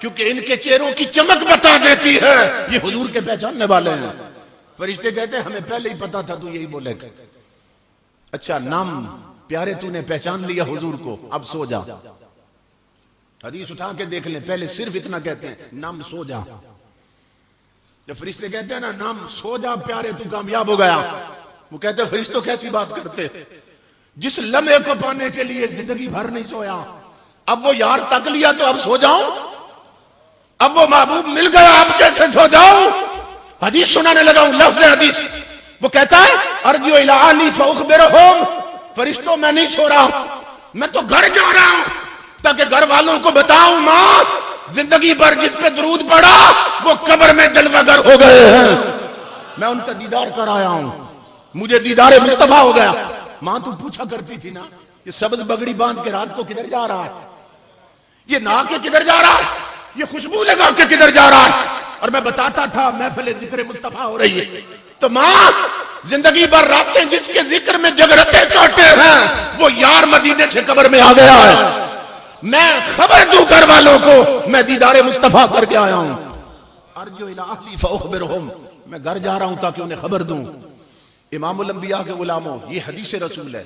کیونکہ ان کے چہروں کی چمک بتا دیتی ہے یہ حضور کے پہچاننے والے ہیں۔ فرشتے کہتے ہیں ہمیں پہلے ہی پتا تھا تو یہی بولے گا۔ اچھا نام پیارے تو نے پہچان لیا حضور کو، اب سو جا۔ حدیث اٹھا کے دیکھ لیں، پہلے صرف اتنا کہتے ہیں نام سو جا۔ جب فرشتے کہتے ہیں نا نام سو جا پیارے تو کامیاب ہو گیا، وہ کہتے ہیں فرشتوں کیسی بات کرتے، جس لمحے کو پانے کے لیے زندگی بھر نہیں سویا، اب وہ یار تک لیا تو اب سو جاؤں، اب وہ محبوب مل گیا اب کیسے سو جاؤں۔ حدیث سنانے لگا ہوں، لفظ حدیث، وہ کہتا ہے ارجو الی اہلی فاخبرہم، فرشتوں میں نہیں سو رہا ہوں، میں تو گھر جا رہا ہوں تاکہ گھر والوں کو بتاؤں ماں زندگی بھر جس پہ درود پڑا وہ قبر میں جلوہ گر ہو گئے ہیں، میں ان کا دیدار کر آیا ہوں، مجھے دیدار مصطفیٰ ہو گیا۔ ماں تو پوچھا کرتی تھی نا یہ سبز بگڑی باندھ کے رات کو کدھر جا رہا ہے، یہ نہا کے کدھر جا رہا ہے، یہ خوشبو لگا کے کدھر جا رہا ہے، اور میں بتاتا تھا محفل ذکر مصطفیٰ ہو رہی ہے۔ تو ماں زندگی بھر راتیں جس کے ذکر میں جگرتے کاٹے ہیں وہ یار مدینے سے قبر میں آ گیا ہے، میں خبر دوں گھر والوں کو میں دیدار مصطفیٰ کر کے آیا ہوں۔ ارجو الی اہلی فاخبرہم، میں گھر جا رہا ہوں تاکہ انہیں خبر دوں۔ امام الانبیاء کے غلاموں یہ حدیث رسول ہے۔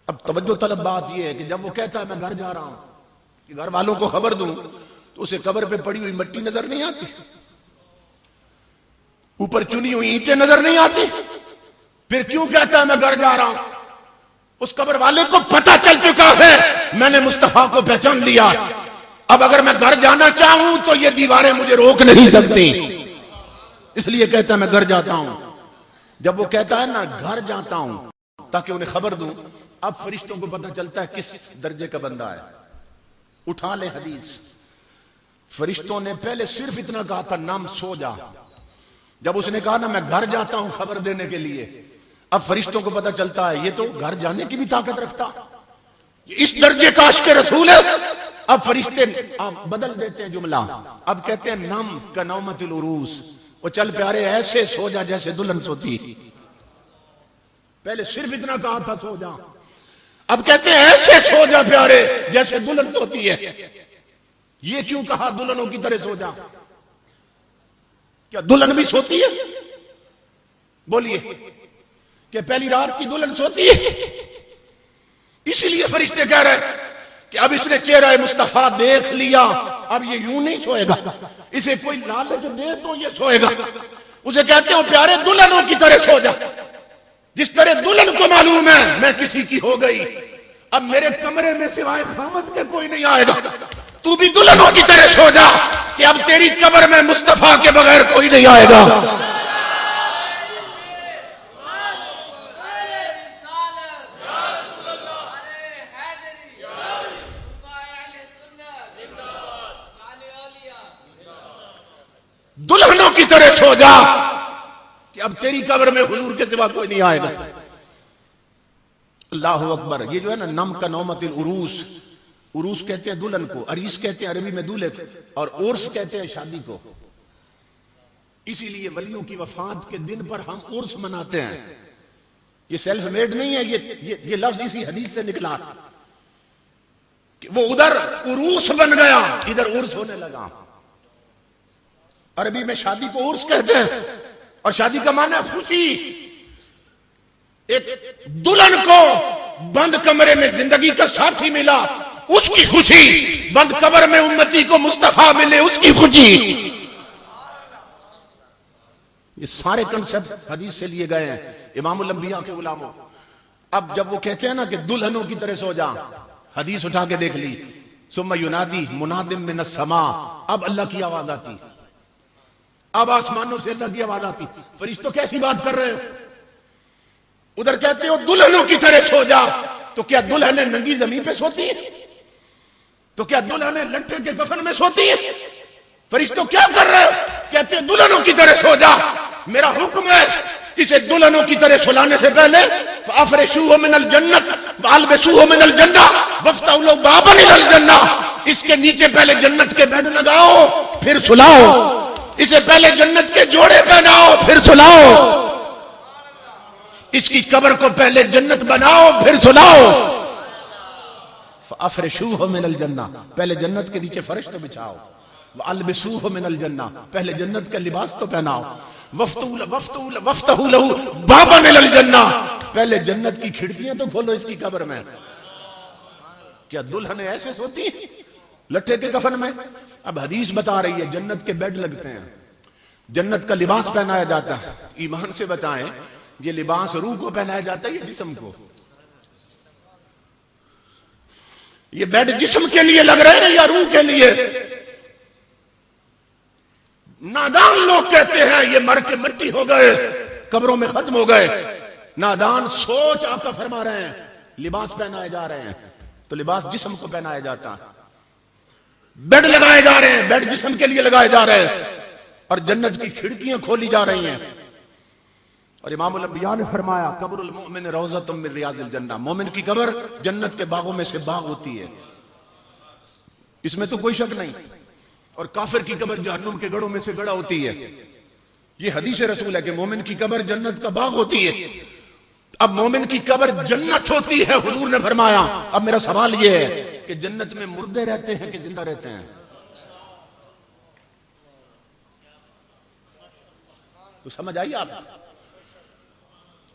اب توجہ طلب بات یہ ہے کہ جب وہ کہتا ہے میں گھر جا رہا ہوں کہ گھر والوں کو خبر دوں، تو اسے قبر پہ پڑی ہوئی مٹی نظر نہیں آتی، اوپر چنی ہوئی اینٹیں نظر نہیں آتی، پھر کیوں کہتا ہے میں گھر جا رہا ہوں؟ اس قبر والے کو پتہ چل چکا ہے میں نے مصطفیٰ کو پہچان لیا، اب اگر میں گھر جانا چاہوں تو یہ دیواریں مجھے روک نہیں سکتی، اس لیے کہتا ہے میں گھر جاتا ہوں۔ جب وہ کہتا ہے نا گھر جاتا ہوں تاکہ انہیں خبر دوں، اب فرشتوں کو پتہ چلتا ہے کس درجے کا بندہ ہے۔ اٹھا لے حدیث، فرشتوں نے پہلے صرف اتنا کہا تھا نام سو جا، جب اس نے کہا نا میں گھر جاتا ہوں خبر دینے کے لیے، اب فرشتوں کو پتہ چلتا ہے یہ تو گھر جانے کی بھی طاقت رکھتا، اس درجے کا عاشق رسول ہے۔ اب فرشتے بدل دیتے ہیں جملہ، اب کہتے ہیں نم کا نومت العروس، وہ چل پیارے ایسے سو جا جیسے دلہن سوتی، پہلے صرف اتنا کہا تھا سو جا، اب کہتے ہیں ایسے سو جا پیارے جیسے دلہن سوتی ہے۔ یہ کیوں کہا دلہنوں کی طرح سو جا؟ کیا دلہن بھی سوتی ہے؟ بولیے کہ پہلی رات کی دلہن سوتی ہے؟ اسی لیے فرشتے کہہ رہے کہ اب اس نے چہرہ مصطفیٰ دیکھ لیا، اب یہ یوں نہیں سوئے گا، اسے کوئی لالچ دے تو یہ سوئے گا۔ اسے کہتے ہیں پیارے دلہنوں کی طرح سو جا، جس طرح دلہن کو معلوم ہے میں کسی کی ہو گئی، اب میرے کمرے میں سوائے خامد کے کوئی نہیں آئے گا، تو بھی دلہنوں کی طرح سو جا کہ اب تیری قبر میں مصطفیٰ کے بغیر کوئی نہیں آئے گا۔ دلہنوں کی طرح سو جا کہ اب تیری قبر میں حضور کے سوا کوئی نہیں آئے گا۔ اللہ اکبر۔ یہ جو ہے نا نم کا نومت العروس، عروس کہتے ہیں دلہن کو، عریس کہتے ہیں عربی میں دولہے کو، اور عرس کہتے ہیں شادی کو۔ اسی لیے ولیوں کی وفات کے دن پر ہم عرس مناتے ہیں، یہ سیلف میڈ نہیں ہے، یہ لفظ اسی حدیث سے نکلا کہ وہ ادھر عروس بن گیا ادھر عرس ہونے لگا۔ عربی میں شادی کو عرس کہتے ہیں، اور شادی کا معنی ہے خوشی۔ ایک دلہن کو بند کمرے میں زندگی کا ساتھی ملا، اس کی خوشی، بند قبر میں امتی کو مصطفیٰ ملے اس کی خوشی۔ یہ سارے کنسپٹ حدیث سے لیے گئے ہیں۔ امام الانبیاء کے غلاموں، اب جب وہ کہتے ہیں نا کہ دلہنوں کی طرح سو جا، حدیث اٹھا کے دیکھ لی، ثم ینادی منادم من السماء، اب اللہ کی آواز آتی، اب آسمانوں سے اللہ کی آواز آتی، فرشتوں کیسی بات کر رہے ہو؟ ادھر کہتے ہو دلہنوں کی طرح سو جا، تو کیا دلہنیں ننگی زمین پہ سوتی ہیں؟ تو کیا دلہنیں لٹے کے کفن میں سوتی ہیں؟ فرشتوں کیا کر رہے ہو؟ کہتے ہیں دلہنوں کی طرح سو جا، میرا حکم ہے اسے دلہنوں کی طرح سلانے سے پہلے فَأَفْرِشُوهُ مِنَ الْجَنَّةِ وَأَلْبِسُوهُ مِنَ الْجَنَّةِ وَافْتَحُوا لَهُ بَابًا إِلَى الْجَنَّةِ، اس کے نیچے پہلے جنت کے بیڈ لگاؤ پھر سلاؤ، اسے پہلے جنت کے جوڑے پہناؤ پھر سلاؤ، اس کی قبر کو پہلے جنت بناؤ پھر سلاؤ۔ فَأَفْرِشُوهُ مِنَ الْجَنَّةِ، پہلے جنت کے نیچے فرش تو بچھاؤ، وَأَلْبِسُوهُ مِنَ الْجَنَّةِ، پہلے جنت کا لباس تو پہناؤ، وَافْتَحُوا لَهُ بَابًا إِلَى الْجَنَّةِ، پہلے جنت کی کھڑکیاں تو کھولو اس کی قبر میں۔ کیا دلہنیں ایسے سوتی ہیں لٹھے کے کفن میں؟ اب حدیث بتا رہی ہے جنت کے بیڈ لگتے ہیں، جنت کا لباس پہنایا جاتا ہے۔ ایمان سے بتائیں یہ لباس روح کو پہنایا جاتا ہے یا جسم کو؟ یہ بیڈ جسم کے لیے لگ رہے ہیں یا روح کے لیے؟ نادان لوگ کہتے ہیں یہ مر کے مٹی ہو گئے، قبروں میں ختم ہو گئے۔ نادان سوچ آقا فرما رہے ہیں لباس پہنائے جا رہے ہیں، تو لباس جسم کو پہنایا جاتا ہے، بیڈ لگائے جا رہے ہیں، بیڈ جسم کے لیے لگائے جا رہے ہیں، اور جنت کی کھڑکیاں کھولی جا رہی ہیں۔ اور امام الانبیاء نے فرمایا قبر المؤمن روضۃ من ریاض الجنہ، مومن کی قبر جنت کے باغوں میں سے باغ ہوتی ہے، اس میں تو کوئی شک نہیں، اور کافر کی قبر جہنم کے گڑھوں میں سے گڑھا ہوتی ہے۔ یہ حدیث رسول ہے کہ مومن کی قبر جنت کا باغ ہوتی ہے۔ اب مومن کی قبر جنت ہوتی ہے، حضور نے فرمایا اب میرا سوال یہ ہے کہ جنت میں مردے رہتے ہیں کہ زندہ رہتے ہیں؟ تو سمجھ آئی آپ؟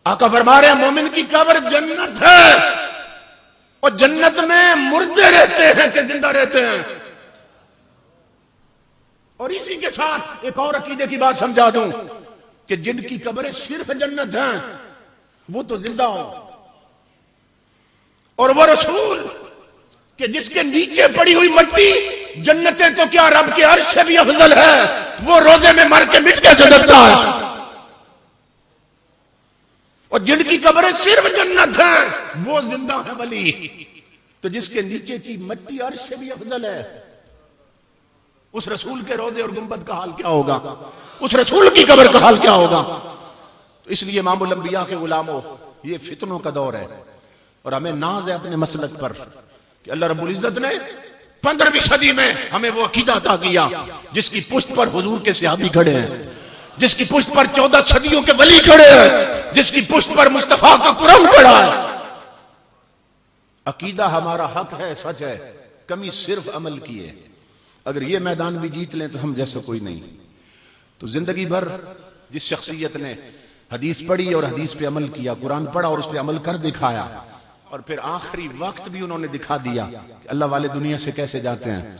آقا فرما رہے ہیں مومن کی قبر جنت ہے، اور جنت میں مردے رہتے ہیں کہ زندہ رہتے ہیں؟ اور اسی کے ساتھ ایک اور عقیدے کی بات سمجھا دوں کہ جن کی قبریں صرف جنت ہیں وہ تو زندہ ہوں، اور وہ رسول کہ جس کے نیچے پڑی ہوئی مٹی جنتیں تو کیا رب کے عرش سے بھی افضل ہے، وہ روزے میں مر کے مٹ کے سکتا ہے۔ اور جن کی قبریں صرف جنت ہیں وہ زندہ ہے ولی، تو جس کے نیچے کی مٹی عرش سے بھی افضل ہے، اس رسول کے روزے اور گنبد کا حال کیا ہوگا، اس رسول کی قبر کا حال کیا ہوگا؟ تو اس لیے امام الانبیاء کے غلاموں یہ فتنوں کا دور ہے، اور ہمیں ناز ہے اپنے مسلک پر کہ اللہ رب العزت نے 15ویں صدی میں ہمیں وہ عقیدہ عطا کیا جس کی پشت پر حضور کے صحابی کھڑے ہیں، جس کی پشت پر 14 صدیوں کے ولی کھڑے ہیں، جس کی پشت پر مصطفیٰ کا قرآن کھڑا ہے۔ عقیدہ ہمارا حق ہے، سچ ہے، کمی صرف عمل کی ہے۔ اگر یہ میدان بھی جیت لیں تو ہم جیسا کوئی نہیں۔ تو زندگی بھر جس شخصیت نے حدیث پڑھی اور حدیث پہ عمل کیا، قرآن پڑھا اور اس پہ عمل کر دکھایا، اور پھر آخری وقت بھی انہوں نے دکھا دیا کہ اللہ والے دنیا سے کیسے جاتے ہیں،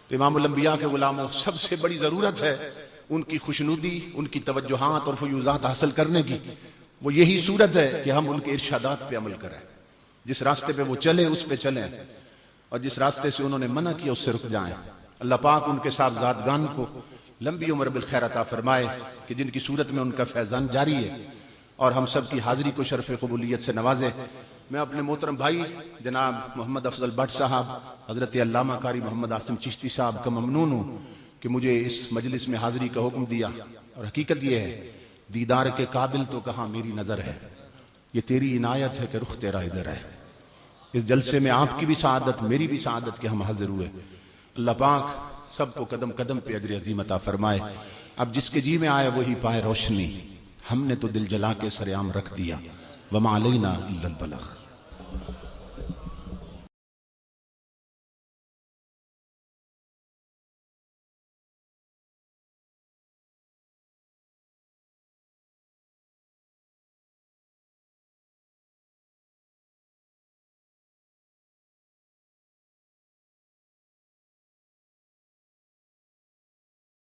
تو امام الانبیاء کے غلاموں سب سے بڑی ضرورت ہے ان کی خوشنودی، ان کی توجہات اور فیوضات حاصل کرنے کی۔ وہ یہی صورت ہے کہ ہم ان کے ارشادات پہ عمل کریں، جس راستے پہ وہ چلے اس پہ چلیں، اور جس راستے سے انہوں نے منع کیا اس سے رک جائیں۔ اللہ پاک ان کے صاحبزادگان کو لمبی عمر بالخیر عطا فرمائے کہ جن کی صورت میں ان کا فیضان جاری ہے، اور ہم سب کی حاضری کو شرف قبولیت سے نوازے۔ میں اپنے محترم بھائی جناب محمد افضل بٹ صاحب، حضرت علامہ قاری محمد عاصم چشتی صاحب کا ممنون ہوں کہ مجھے اس مجلس میں حاضری کا حکم دیا، اور حقیقت یہ ہے دیدار کے قابل تو کہاں میری نظر ہے، یہ تیری عنایت ہے کہ رخ تیرا ادھر ہے۔ اس جلسے میں آپ کی بھی سعادت، میری بھی سعادت کہ ہم حاضر ہوئے۔ اللہ پاک سب کو قدم قدم پہ اجر عظیم عطا فرمائے۔ اب جس کے جی میں آئے وہی پائے روشنی، ہم نے تو دل جلا کے سر عام رکھ دیا، وما علینا الا البلاغ۔